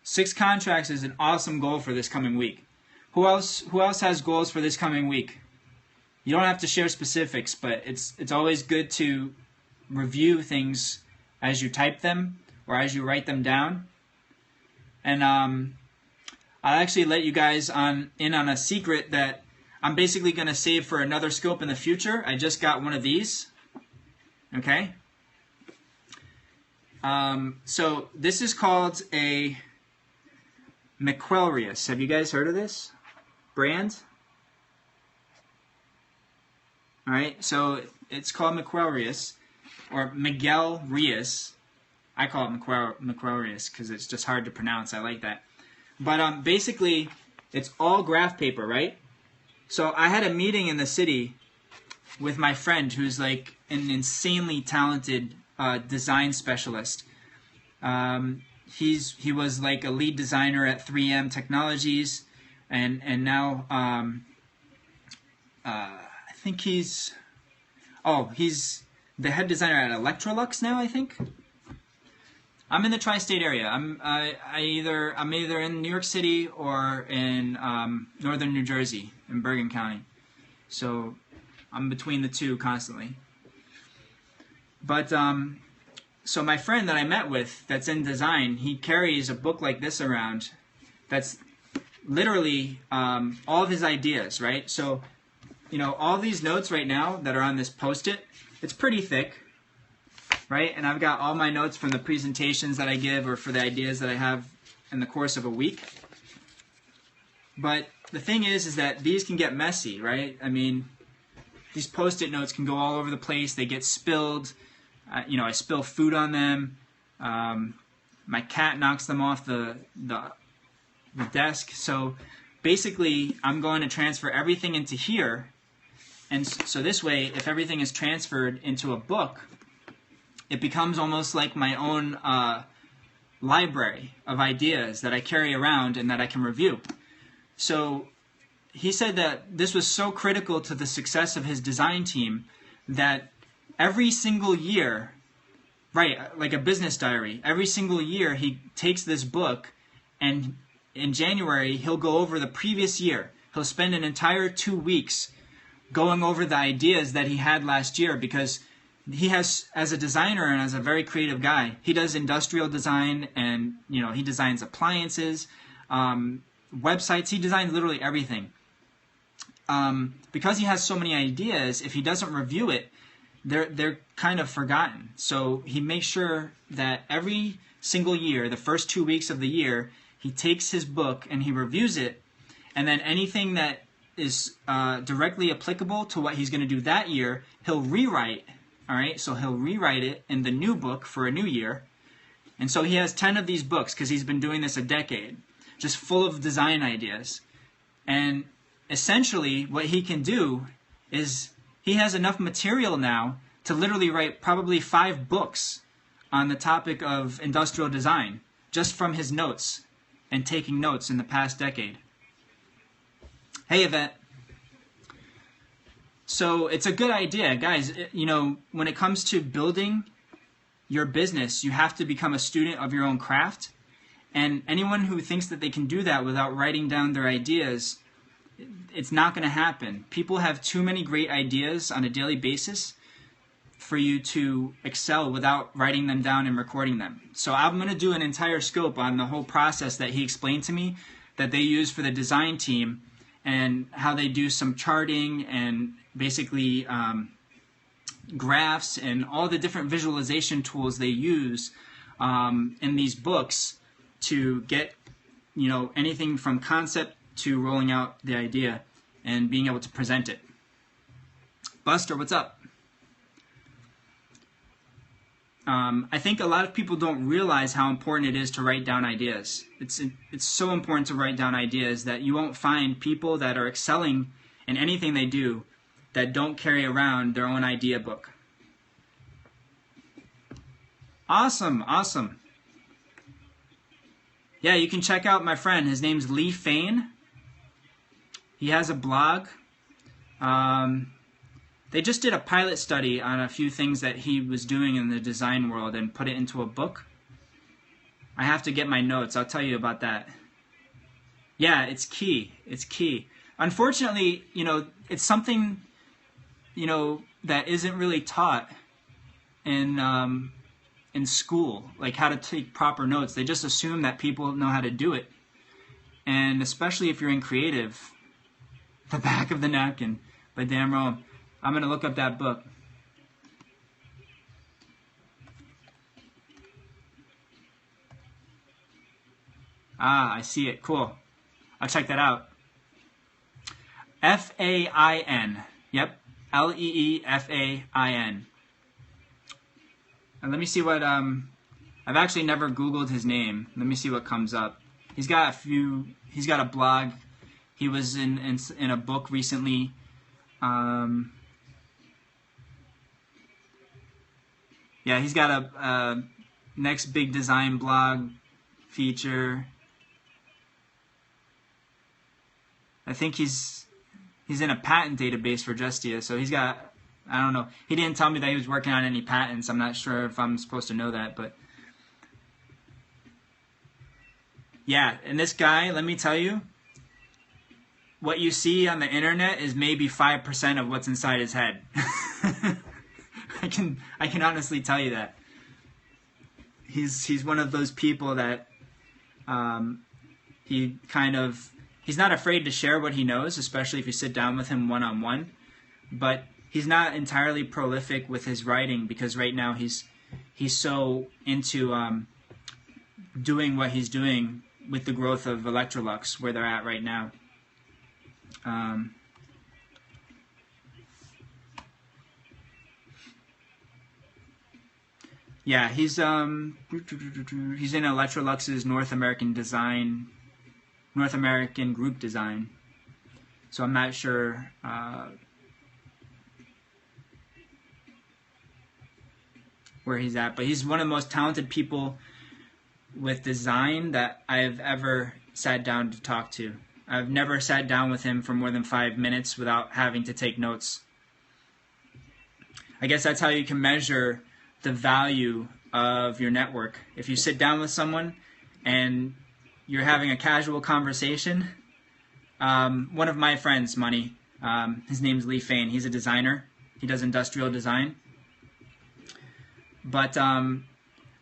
Six contracts is an awesome goal for this coming week. Who else has goals for this coming week? You don't have to share specifics, but it's always good to review things as you type them or as you write them down. And I'll actually let you guys in on a secret that I'm basically going to save for another scope in the future. I just got one of these. Okay? So this is called a McQuelrius. Have you guys heard of this brand? All right, so it's called McQuelrius or Miguel Rios. I call it McQuelrius because it's just hard to pronounce. I like that. But basically, it's all graph paper, right? So I had a meeting in the city with my friend who's like an insanely talented design specialist. He was like a lead designer at 3M Technologies, and now I think he's the head designer at Electrolux now, I think. I'm in the tri-state area. I'm either in New York City or in northern New Jersey in Bergen County. So I'm between the two constantly. But so my friend that I met with that's in design, he carries a book like this around that's literally all of his ideas, right? So, you know, all these notes right now that are on this Post-it, it's pretty thick, right? And I've got all my notes from the presentations that I give or for the ideas that I have in the course of a week. But the thing is that these can get messy, right? I mean, these Post-it notes can go all over the place. They get spilled. I spill food on them. My cat knocks them off the desk. So basically, I'm going to transfer everything into here. And so this way, if everything is transferred into a book, it becomes almost like my own library of ideas that I carry around and that I can review. So he said that this was so critical to the success of his design team that every single year, right, like a business diary, every single year he takes this book, and in January he'll go over the previous year. He'll spend an entire 2 weeks going over the ideas that he had last year, because he has, as a designer and as a very creative guy, he does industrial design, and he designs appliances, websites. He designs literally everything. Because he has so many ideas, if he doesn't review it, they're kind of forgotten. So he makes sure that every single year, the first 2 weeks of the year, he takes his book and he reviews it, and then anything that is directly applicable to what he's going to do that year, he'll rewrite. All right, so he'll rewrite it in the new book for a new year. And so he has 10 of these books because he's been doing this a decade, just full of design ideas. And essentially what he can do is he has enough material now to literally write probably 5 books on the topic of industrial design, just from his notes and taking notes in the past decade. Hey, Yvette. So it's a good idea, guys. When it comes to building your business, you have to become a student of your own craft. And anyone who thinks that they can do that without writing down their ideas, it's not going to happen. People have too many great ideas on a daily basis for you to excel without writing them down and recording them. So I'm going to do an entire scope on the whole process that he explained to me that they use for the design team, and how they do some charting and basically graphs and all the different visualization tools they use in these books to get anything from concept to rolling out the idea and being able to present it. Buster, what's up? I think a lot of people don't realize how important it is to write down ideas. It's so important to write down ideas that you won't find people that are excelling in anything they do that don't carry around their own idea book. Awesome, awesome. Yeah, you can check out my friend. His name's Lee Fain. He has a blog. They just did a pilot study on a few things that he was doing in the design world and put it into a book. I have to get my notes. I'll tell you about that. Yeah, it's key. It's key. Unfortunately, it's something, that isn't really taught in school, like how to take proper notes. They just assume that people know how to do it. And especially if you're in creative, The Back of the Napkin by Dan Rome. I'm going to look up that book. Ah, I see it. Cool. I'll check that out. F-A-I-N. Yep. L-E-E-F-A-I-N. And let me see what, I've actually never Googled his name. Let me see what comes up. He's got a blog. He was in a book recently. Yeah, he's got a next big design blog feature. I think he's in a patent database for Justia, so he's got, I don't know. He didn't tell me that he was working on any patents. I'm not sure if I'm supposed to know that, but yeah, and this guy, let me tell you, what you see on the internet is maybe 5% of what's inside his head. I can honestly tell you that. He's one of those people that he's not afraid to share what he knows, especially if you sit down with him one-on-one. But he's not entirely prolific with his writing because right now he's so into doing what he's doing with the growth of Electrolux, where they're at right now. Yeah, he's in Electrolux's North American group design. So I'm not sure where he's at, but he's one of the most talented people with design that I've ever sat down to talk to. I've never sat down with him for more than 5 minutes without having to take notes. I guess that's how you can measure the value of your network. If you sit down with someone and you're having a casual conversation, one of my friends, Money, his name's Lee Fain, he's a designer. He does industrial design. But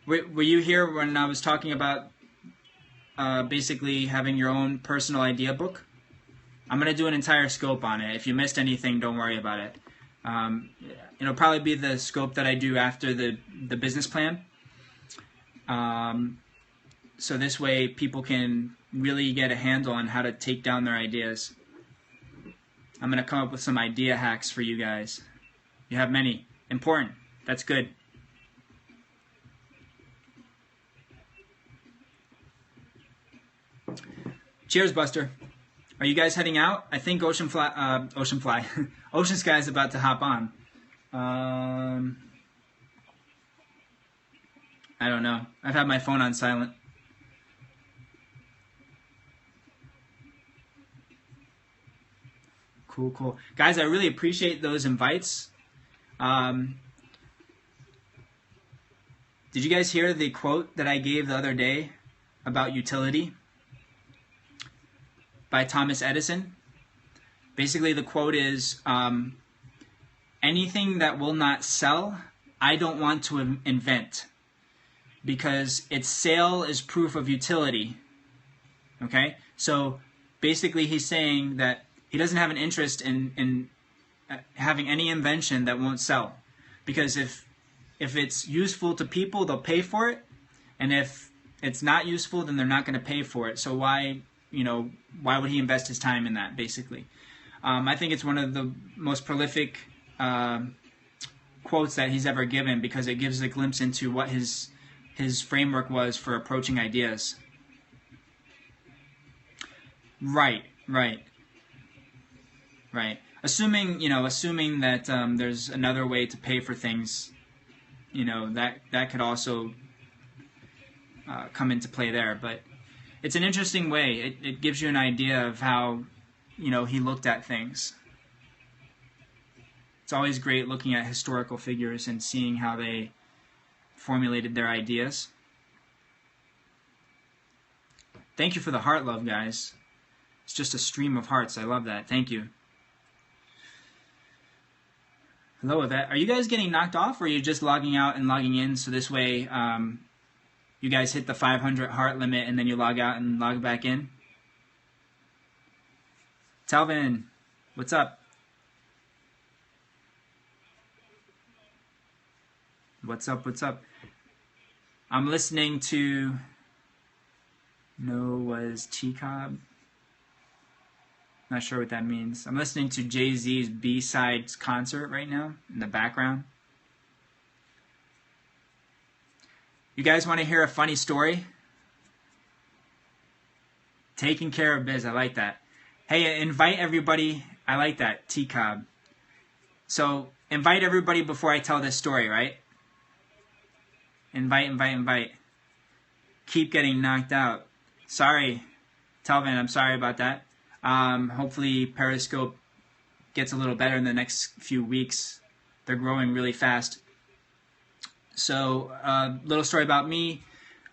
were you here when I was talking about basically having your own personal idea book? I'm going to do an entire scope on it. If you missed anything, don't worry about it. It'll probably be the scope that I do after the business plan. So this way people can really get a handle on how to take down their ideas. I'm going to come up with some idea hacks for you guys. You have many. Important. That's good. Cheers, Buster. Are you guys heading out? I think Ocean Sky is about to hop on. I don't know. I've had my phone on silent. Cool. Guys, I really appreciate those invites. Did you guys hear the quote that I gave the other day about utility by Thomas Edison? Basically, the quote is, anything that will not sell, I don't want to invent, because its sale is proof of utility. Okay? So basically he's saying that he doesn't have an interest in having any invention that won't sell. Because if it's useful to people, they'll pay for it. And if it's not useful, then they're not going to pay for it. So why would he invest his time in that, basically? I think it's one of the most prolific quotes that he's ever given, because it gives a glimpse into what his framework was for approaching ideas. Right. Assuming that there's another way to pay for things, that could also come into play there. But it's an interesting way. It gives you an idea of how, he looked at things. It's always great looking at historical figures and seeing how they formulated their ideas. Thank you for the heart love, guys. It's just a stream of hearts. I love that. Thank you. Hello, Yvette. Are you guys getting knocked off, or are you just logging out and logging in, so this way you guys hit the 500 heart limit and then you log out and log back in? Talvin, what's up? What's up? I'm listening to Noah's T-Cobb. Not sure what that means. I'm listening to Jay-Z's B-Sides concert right now in the background. You guys want to hear a funny story? Taking care of biz. I like that. Hey, invite everybody. I like that. T-Cobb. So, invite everybody before I tell this story, right? Invite. Keep getting knocked out. Sorry, Talvin, I'm sorry about that. Hopefully Periscope gets a little better in the next few weeks. They're growing really fast. So, little story about me.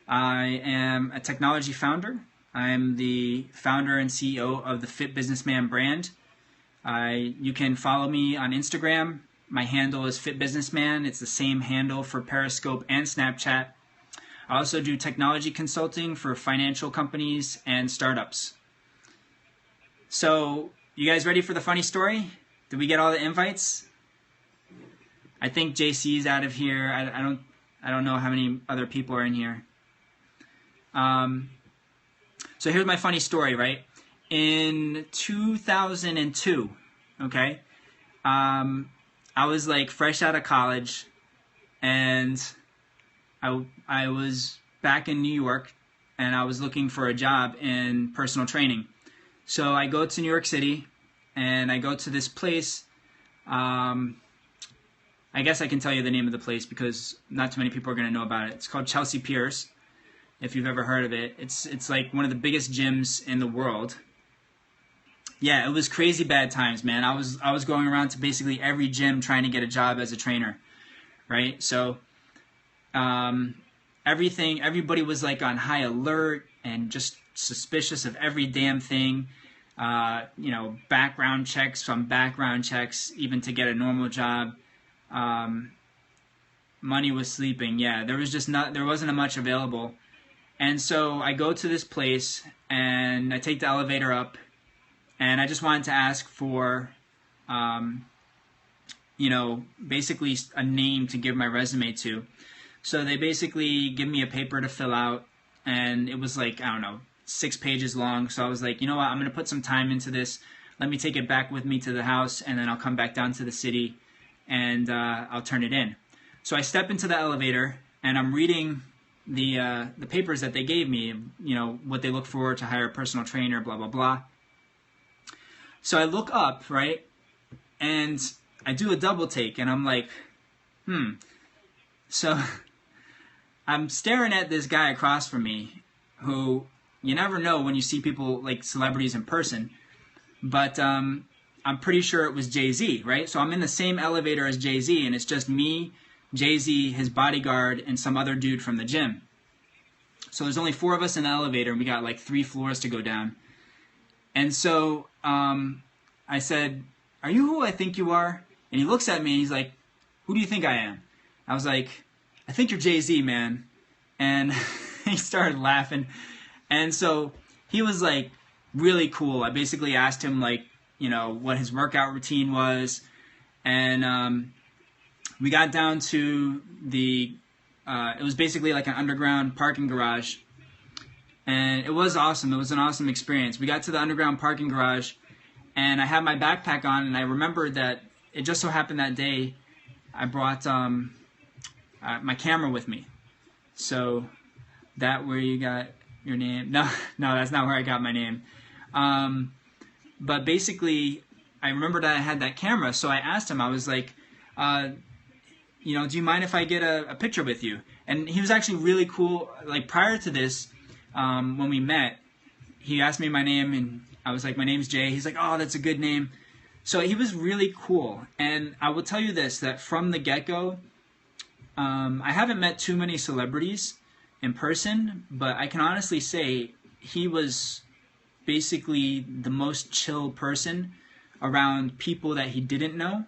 I am a technology founder. I'm the founder and CEO of the Fit Businessman brand. You can follow me on Instagram. My handle is Fit Businessman. It's the same handle for Periscope and Snapchat. I also do technology consulting for financial companies and startups. So, you guys ready for the funny story? Did we get all the invites? I think JC's out of here. I don't know how many other people are in here. So here's my funny story, right? In 2002, okay, I was like fresh out of college, and I was back in New York, and I was looking for a job in personal training. So I go to New York City, and I go to this place. I guess I can tell you the name of the place because not too many people are going to know about it. It's called Chelsea Piers, if you've ever heard of it. It's like one of the biggest gyms in the world. Yeah, it was crazy bad times, man. I was going around to basically every gym trying to get a job as a trainer, right? So everybody was like on high alert and just suspicious of every damn thing. You know, background checks from background checks, even to get a normal job. Money was sleeping. Yeah, there wasn't much available. And so I go to this place and I take the elevator up, and I just wanted to ask for, you know, basically a name to give my resume to. So they basically give me a paper to fill out, and it was like, I don't know, 6 pages long. So I was like, you know what, I'm going to put some time into this. Let me take it back with me to the house, and then I'll come back down to the city, and I'll turn it in. So I step into the elevator, and I'm reading the papers that they gave me, you know, what they look for to hire a personal trainer, blah, blah, blah. So I look up, right, and I do a double take, and I'm like, So I'm staring at this guy across from me who, you never know when you see people like celebrities in person, but I'm pretty sure it was Jay-Z, right? So I'm in the same elevator as Jay-Z, and it's just me, Jay-Z, his bodyguard, and some other dude from the gym. So there's only 4 of us in the elevator, and we got like 3 floors to go down. And so I said, "Are you who I think you are?" And he looks at me, and he's like, "Who do you think I am?" I was like, "I think you're Jay-Z, man." And he started laughing. And so he was like really cool. I basically asked him like, you know, what his workout routine was. And we got down to it was basically like an underground parking garage. And it was awesome. It was an awesome experience. We got to the underground parking garage, and I had my backpack on, and I remembered that it just so happened that day I brought my camera with me. So that where you got your name? No, that's not where I got my name. But basically, I remembered I had that camera, so I asked him, I was like, you know, do you mind if I get a picture with you? And he was actually really cool. Like prior to this, when we met, he asked me my name, and I was like, my name's Jay. He's like, oh, that's a good name. So he was really cool. And I will tell you this, that from the get-go, I haven't met too many celebrities in person, but I can honestly say he was basically the most chill person around people that he didn't know.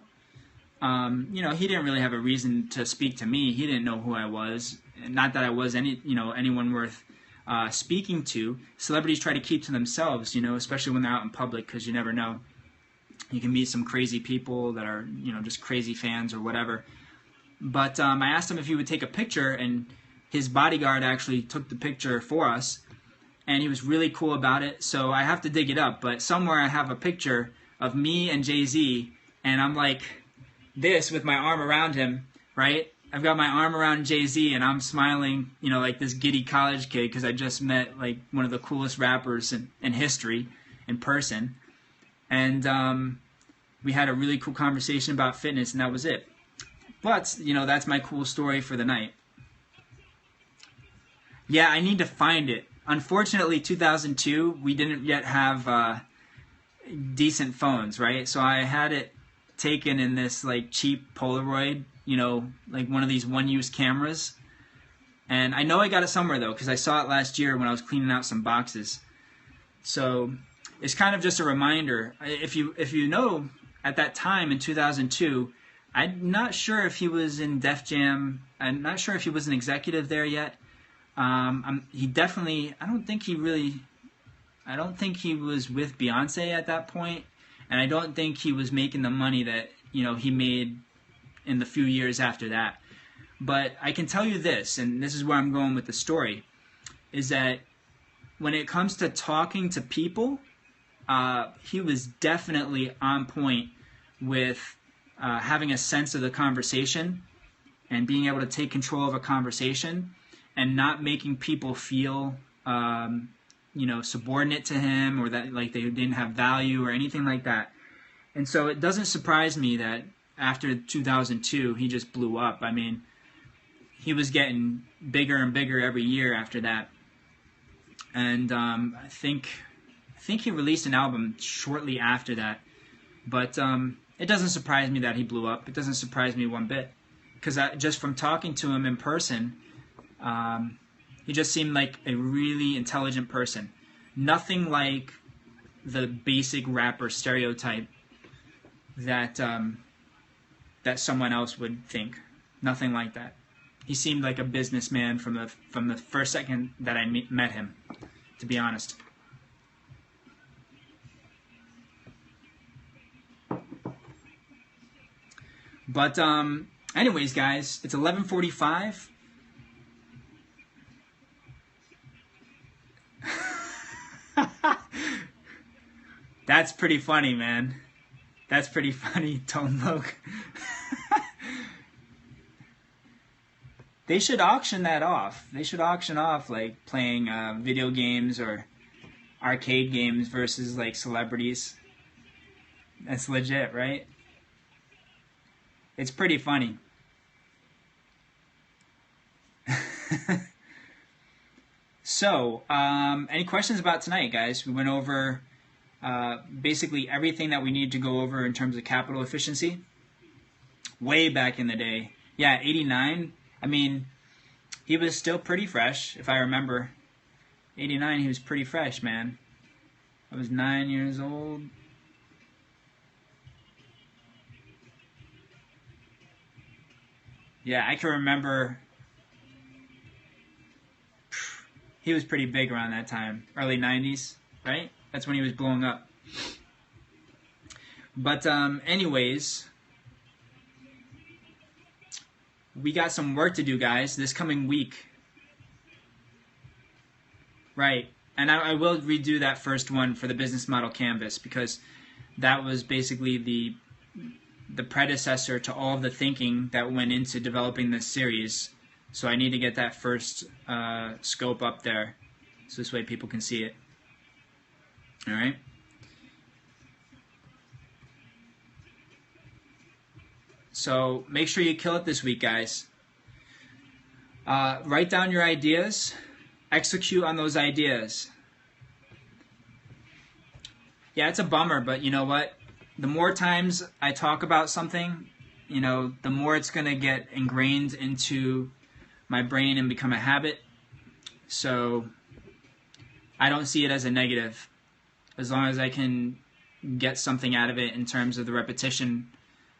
You know, he didn't really have a reason to speak to me. He didn't know who I was. Not that I was anyone worth speaking to. Celebrities try to keep to themselves, you know, especially when they're out in public, because you never know. You can meet some crazy people that are, you know, just crazy fans or whatever. But I asked him if he would take a picture, and his bodyguard actually took the picture for us, and he was really cool about it. So I have to dig it up, but somewhere I have a picture of me and Jay-Z, and I'm like this with my arm around him, right? I've got my arm around Jay-Z, and I'm smiling, you know, like this giddy college kid, because I just met like one of the coolest rappers in history in person. And we had a really cool conversation about fitness, and that was it. But, you know, that's my cool story for the night. Yeah, I need to find it. Unfortunately, 2002, we didn't yet have decent phones, right? So I had it taken in this, like, cheap Polaroid, you know, like one of these one-use cameras. And I know I got it somewhere, though, because I saw it last year when I was cleaning out some boxes. So it's kind of just a reminder. If you know, at that time in 2002, I'm not sure if he was in Def Jam. I'm not sure if he was an executive there yet. He definitely, I don't think he was with Beyonce at that point, and I don't think he was making the money that, you know, he made in the few years after that. But I can tell you this, and this is where I'm going with the story, is that when it comes to talking to people, he was definitely on point with having a sense of the conversation and being able to take control of a conversation and not making people feel subordinate to him, or that like they didn't have value or anything like that. And so it doesn't surprise me that after 2002 he just blew up. I mean, he was getting bigger and bigger every year after that. And I think he released an album shortly after that. But it doesn't surprise me that he blew up. It doesn't surprise me one bit, because just from talking to him in person, he just seemed like a really intelligent person. Nothing like the basic rapper stereotype that that someone else would think. Nothing like that. He seemed like a businessman from the first second that I met him, to be honest. But anyways, guys, it's 11:45. That's pretty funny, man. That's pretty funny, Tone Loc. They should auction that off. They should auction off like playing video games or arcade games versus like celebrities. That's legit, right? It's pretty funny. So, any questions about tonight, guys? We went over basically everything that we need to go over in terms of capital efficiency. Way back in the day. Yeah, 89. I mean, he was still pretty fresh, if I remember. 89, he was pretty fresh, man. I was 9 years old. Yeah, I can remember he was pretty big around that time. Early 90s, right? That's when he was blowing up. But anyways, we got some work to do, guys, this coming week. Right. And I will redo that first one for the business model canvas, because that was basically the predecessor to all of the thinking that went into developing this series. So I need to get that first scope up there, so this way people can see it. All right. So make sure you kill it this week, guys. Write down your ideas. Execute on those ideas. Yeah, it's a bummer, but you know what? The more times I talk about something, the more it's going to get ingrained into my brain and become a habit. So I don't see it as a negative. As long as I can get something out of it in terms of the repetition,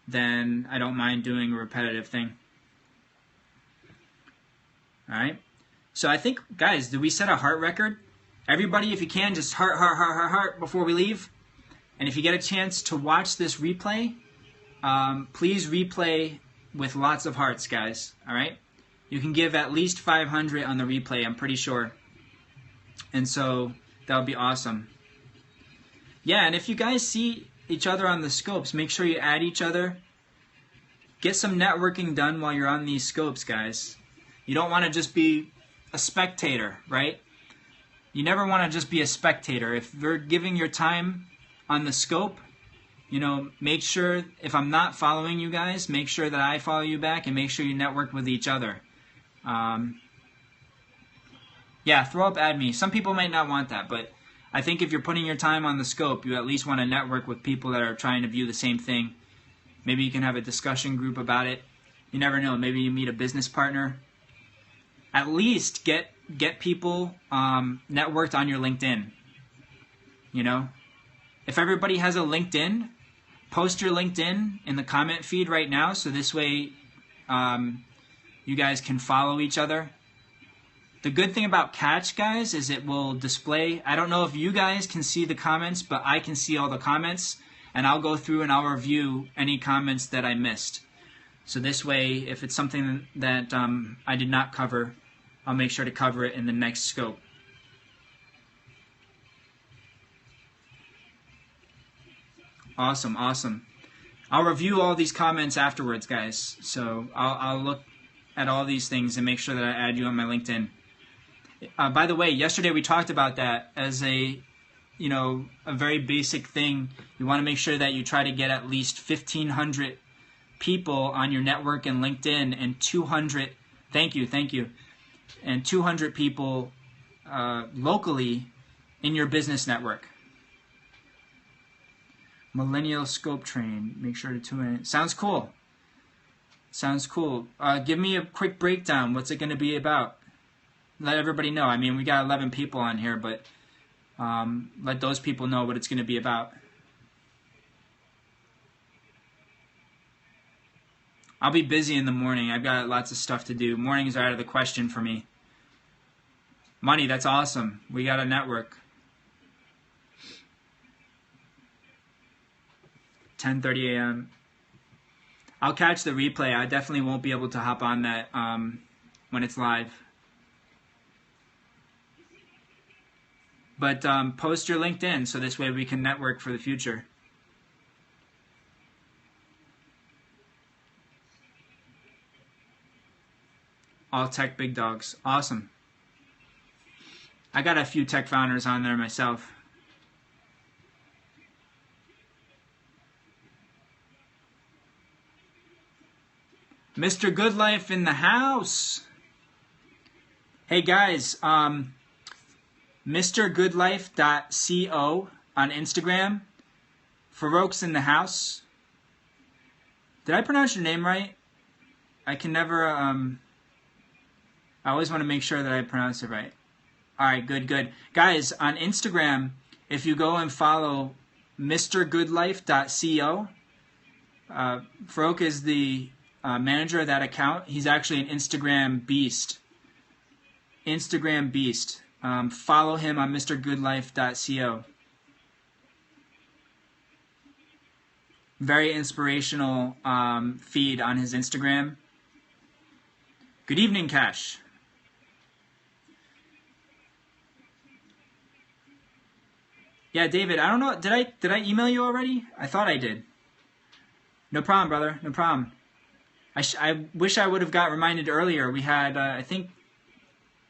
then I don't mind doing a repetitive thing. All right. So I think, guys, did we set a heart record? Everybody, if you can, just heart before we leave. And if you get a chance to watch this replay, please replay with lots of hearts, guys. All right? You can give at least 500 on the replay, I'm pretty sure. And so that would be awesome. Yeah, and if you guys see each other on the scopes, make sure you add each other. Get some networking done while you're on these scopes, guys. You don't want to just be a spectator, right? You never want to just be a spectator. If you're giving your time on the scope, make sure, if I'm not following you guys, make sure that I follow you back, and make sure you network with each other. Yeah, throw up, add me. Some people might not want that, but I think if you're putting your time on the scope, you at least want to network with people that are trying to view the same thing. Maybe you can have a discussion group about it. You never know. Maybe you meet a business partner. At least get people networked on your LinkedIn. If everybody has a LinkedIn, post your LinkedIn in the comment feed right now, so this way you guys can follow each other. The good thing about Catch, guys, is it will display. I don't know if you guys can see the comments, but I can see all the comments, and I'll go through and I'll review any comments that I missed. So this way, if it's something that I did not cover, I'll make sure to cover it in the next scope. Awesome, awesome. I'll review all these comments afterwards, guys. So I'll look at all these things and make sure that I add you on my LinkedIn. By the way, yesterday we talked about that as a very basic thing. You want to make sure that you try to get at least 1,500 people on your network and LinkedIn, and 200. Thank you, and 200 people locally in your business network. Millennial Scope Train. Make sure to tune in. Sounds cool. Sounds cool. Give me a quick breakdown. What's it going to be about? Let everybody know. I mean, we got 11 people on here, but let those people know what it's going to be about. I'll be busy in the morning. I've got lots of stuff to do. Mornings are out of the question for me. Money, that's awesome. We got a network. 10:30 a.m. I'll catch the replay. I definitely won't be able to hop on that when it's live. But post your LinkedIn so this way we can network for the future. All tech big dogs. Awesome. I got a few tech founders on there myself. Mr. Goodlife in the house. Hey guys, MrGoodlife.co on Instagram. Farouk's in the house. Did I pronounce your name right? I can never, I always want to make sure that I pronounce it right. Alright, good. Guys, on Instagram, if you go and follow MrGoodlife.co, Farouk is the manager of that account. He's actually an Instagram beast. Follow him on MrGoodlife.co. Very inspirational feed on his Instagram. Good evening, Cash. Yeah, David, I don't know. Did I email you already? I thought I did. No problem, brother. No problem. I wish I would have got reminded earlier. We had, I think,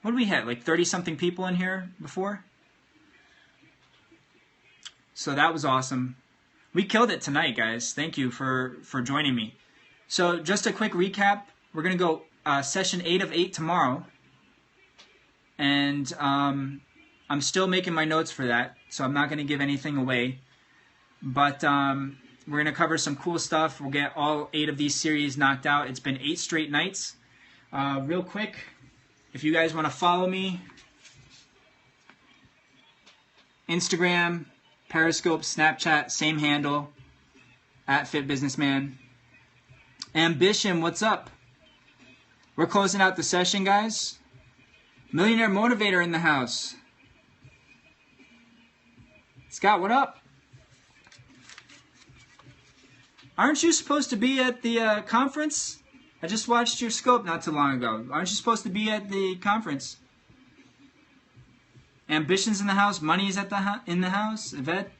what did we have? Like 30-something people in here before? So that was awesome. We killed it tonight, guys. Thank you for joining me. So just a quick recap. We're going to go session 8 of 8 tomorrow. And I'm still making my notes for that, so I'm not going to give anything away. But we're going to cover some cool stuff. We'll get all 8 of these series knocked out. It's been 8 straight nights. Real quick, if you guys want to follow me, Instagram, Periscope, Snapchat, same handle, @FitBusinessman. Ambition, what's up? We're closing out the session, guys. Millionaire Motivator in the house. Scott, what up? Aren't you supposed to be at the conference? I just watched your scope not too long ago. Aren't you supposed to be at the conference? Ambition's in the house. Money's at in the house. Yvette.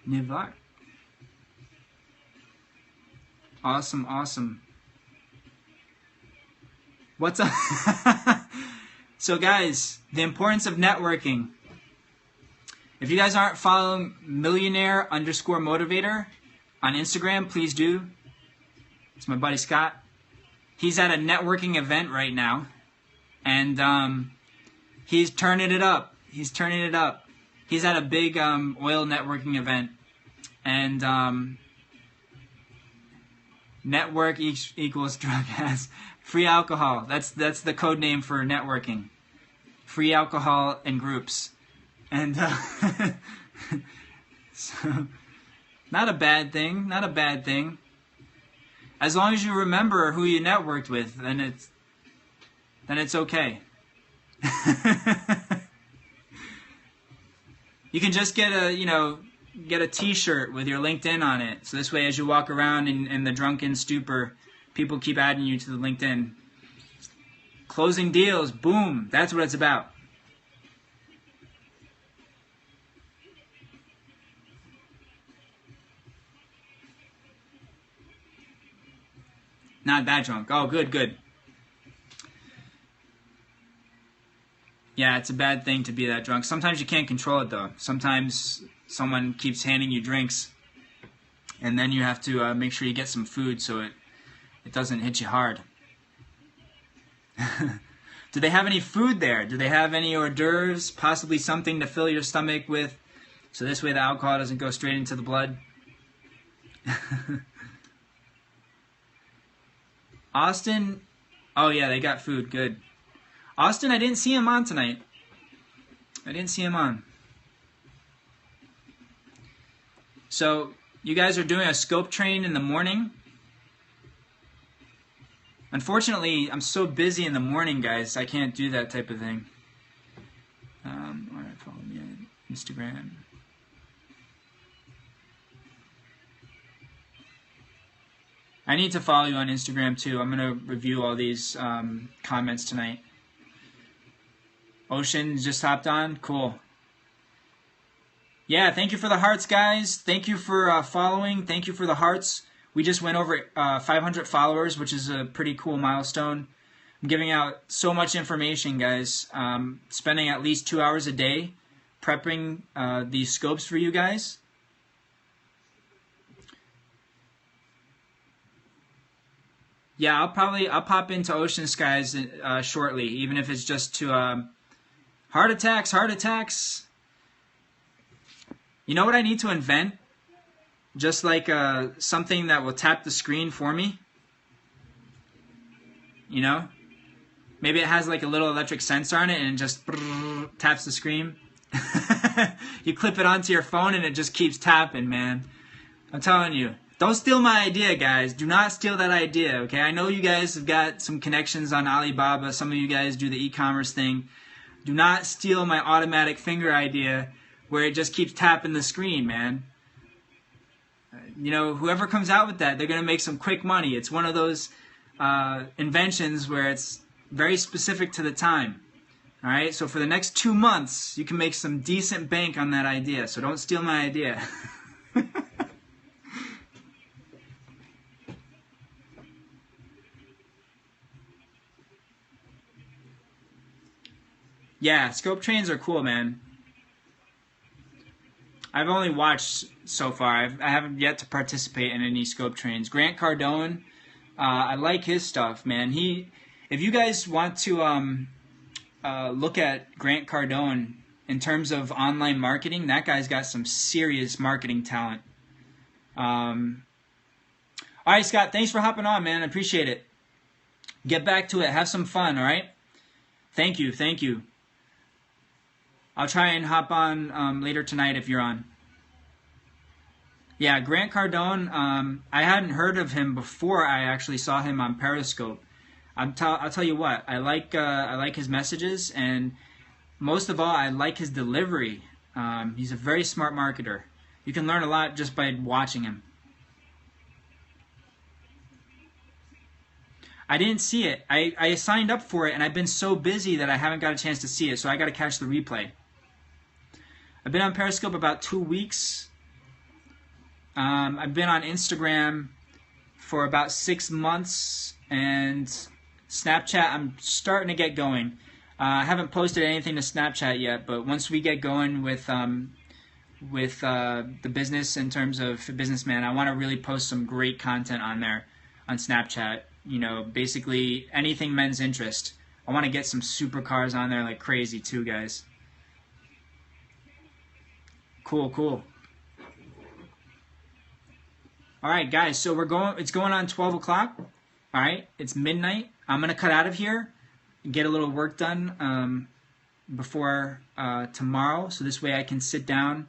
Nivar. Awesome. What's up? So guys, the importance of networking. If you guys aren't following millionaire_motivator on Instagram, please do. It's my buddy Scott. He's at a networking event right now, and he's turning it up. He's at a big oil networking event, and network equals drug ass. Free alcohol. That's the code name for networking. Free alcohol in groups. And so, not a bad thing. As long as you remember who you networked with, then it's okay. You can just get a T-shirt with your LinkedIn on it. So this way, as you walk around in the drunken stupor, people keep adding you to the LinkedIn. Closing deals, boom. That's what it's about. Not that drunk. Oh, good, good. Yeah, it's a bad thing to be that drunk. Sometimes you can't control it, though. Sometimes someone keeps handing you drinks, and then you have to make sure you get some food so it doesn't hit you hard. Do they have any food there? Do they have any hors d'oeuvres? Possibly something to fill your stomach with, so this way the alcohol doesn't go straight into the blood? Austin, oh yeah, they got food, good. Austin, I didn't see him on tonight. I didn't see him on. So, you guys are doing a scope train in the morning? Unfortunately, I'm so busy in the morning, guys, I can't do that type of thing. Alright, follow me on Instagram. I need to follow you on Instagram too. I'm going to review all these comments tonight. Ocean just hopped on. Cool. Yeah, thank you for the hearts, guys. Thank you for following. Thank you for the hearts. We just went over 500 followers, which is a pretty cool milestone. I'm giving out so much information, guys. Spending at least 2 hours a day prepping these scopes for you guys. Yeah, I'll pop into Ocean Skies shortly, even if it's just to heart attacks, heart attacks. You know what I need to invent? Just like something that will tap the screen for me. You know? Maybe it has like a little electric sensor on it and it just taps the screen. You clip it onto your phone and it just keeps tapping, man. I'm telling you. Don't steal my idea, guys. Do not steal that idea, okay? I know you guys have got some connections on Alibaba. Some of you guys do the e-commerce thing. Do not steal my automatic finger idea where it just keeps tapping the screen, man. You know, whoever comes out with that, they're going to make some quick money. It's one of those inventions where it's very specific to the time. All right? So for the next 2 months, you can make some decent bank on that idea. So don't steal my idea. Yeah, scope trains are cool, man. I've only watched so far. I haven't yet to participate in any scope trains. Grant Cardone, I like his stuff, man. If you guys want to look at Grant Cardone in terms of online marketing, that guy's got some serious marketing talent. All right, Scott, thanks for hopping on, man. I appreciate it. Get back to it. Have some fun, all right? Thank you, thank you. I'll try and hop on later tonight if you're on. Yeah, Grant Cardone, I hadn't heard of him before I actually saw him on Periscope. I'll tell you what, I like his messages, and most of all, I like his delivery. He's a very smart marketer. You can learn a lot just by watching him. I didn't see it. I signed up for it, and I've been so busy that I haven't got a chance to see it, so I got to catch the replay. I've been on Periscope about 2 weeks. I've been on Instagram for about 6 months, and Snapchat I'm starting to get going. I haven't posted anything to Snapchat yet, but once we get going with the business in terms of businessman, I want to really post some great content on there on Snapchat. You know, basically anything men's interest. I want to get some supercars on there like crazy too, guys. Cool, cool. All right, guys. So it's going on 12 o'clock. All right, it's midnight. I'm gonna cut out of here and get a little work done before tomorrow, so this way I can sit down.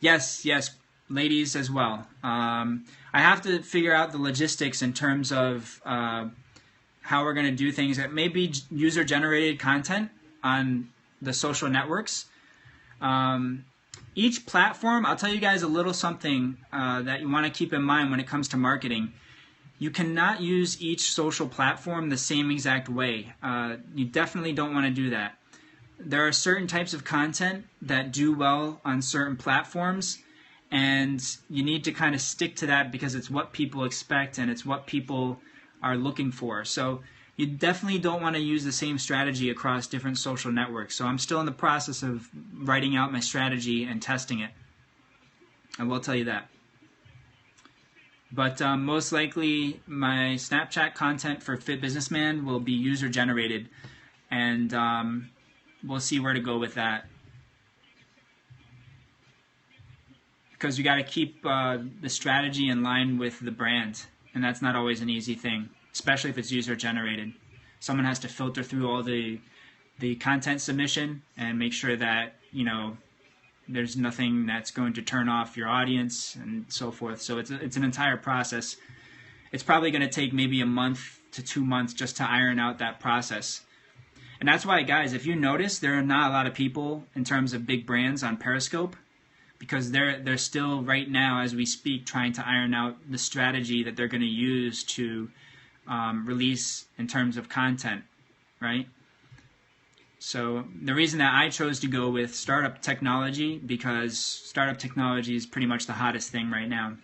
Yes, ladies as well. I have to figure out the logistics in terms of how we're going to do things. It may be user-generated content on the social networks. Each platform, I'll tell you guys a little something that you want to keep in mind when it comes to marketing. You cannot use each social platform the same exact way. You definitely don't want to do that. There are certain types of content that do well on certain platforms, And you need to kind of stick to that because it's what people expect and it's what people are looking for. So you definitely don't want to use the same strategy across different social networks. So I'm still in the process of writing out my strategy and testing it. I will tell you that. But most likely my Snapchat content for Fit Businessman will be user generated, and we'll see where to go with that. Because you got to keep the strategy in line with the brand, and that's not always an easy thing, especially if it's user generated. Someone has to filter through all the content submission and make sure that, you know, there's nothing that's going to turn off your audience and so forth. So it's an entire process. It's probably going to take maybe a month to 2 months just to iron out that process. And that's why, guys, if you notice, there are not a lot of people in terms of big brands on Periscope, because they're still right now as we speak trying to iron out the strategy that they're going to use to release in terms of content, right? So the reason that I chose to go with startup technology, because startup technology is pretty much the hottest thing right now.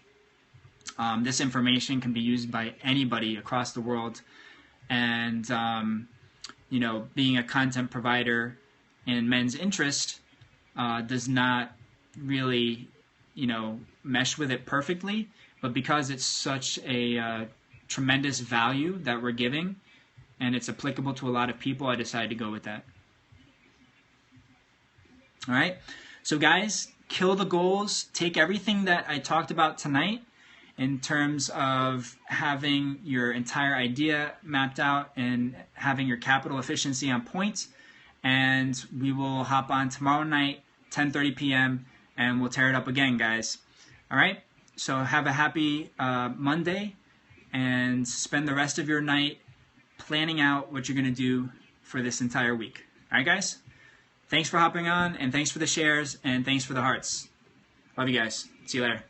This information can be used by anybody across the world, and you know, being a content provider in men's interest does not really, you know, mesh with it perfectly. But because it's such a tremendous value that we're giving, and it's applicable to a lot of people, I decided to go with that. All right, so guys, kill the goals. Take everything that I talked about tonight in terms of having your entire idea mapped out and having your capital efficiency on point. And we will hop on tomorrow night, 10:30 p.m., and we'll tear it up again, guys. All right, so have a happy Monday, and spend the rest of your night planning out what you're going to do for this entire week. All right, guys? Thanks for hopping on, and thanks for the shares, and thanks for the hearts. Love you guys. See you later.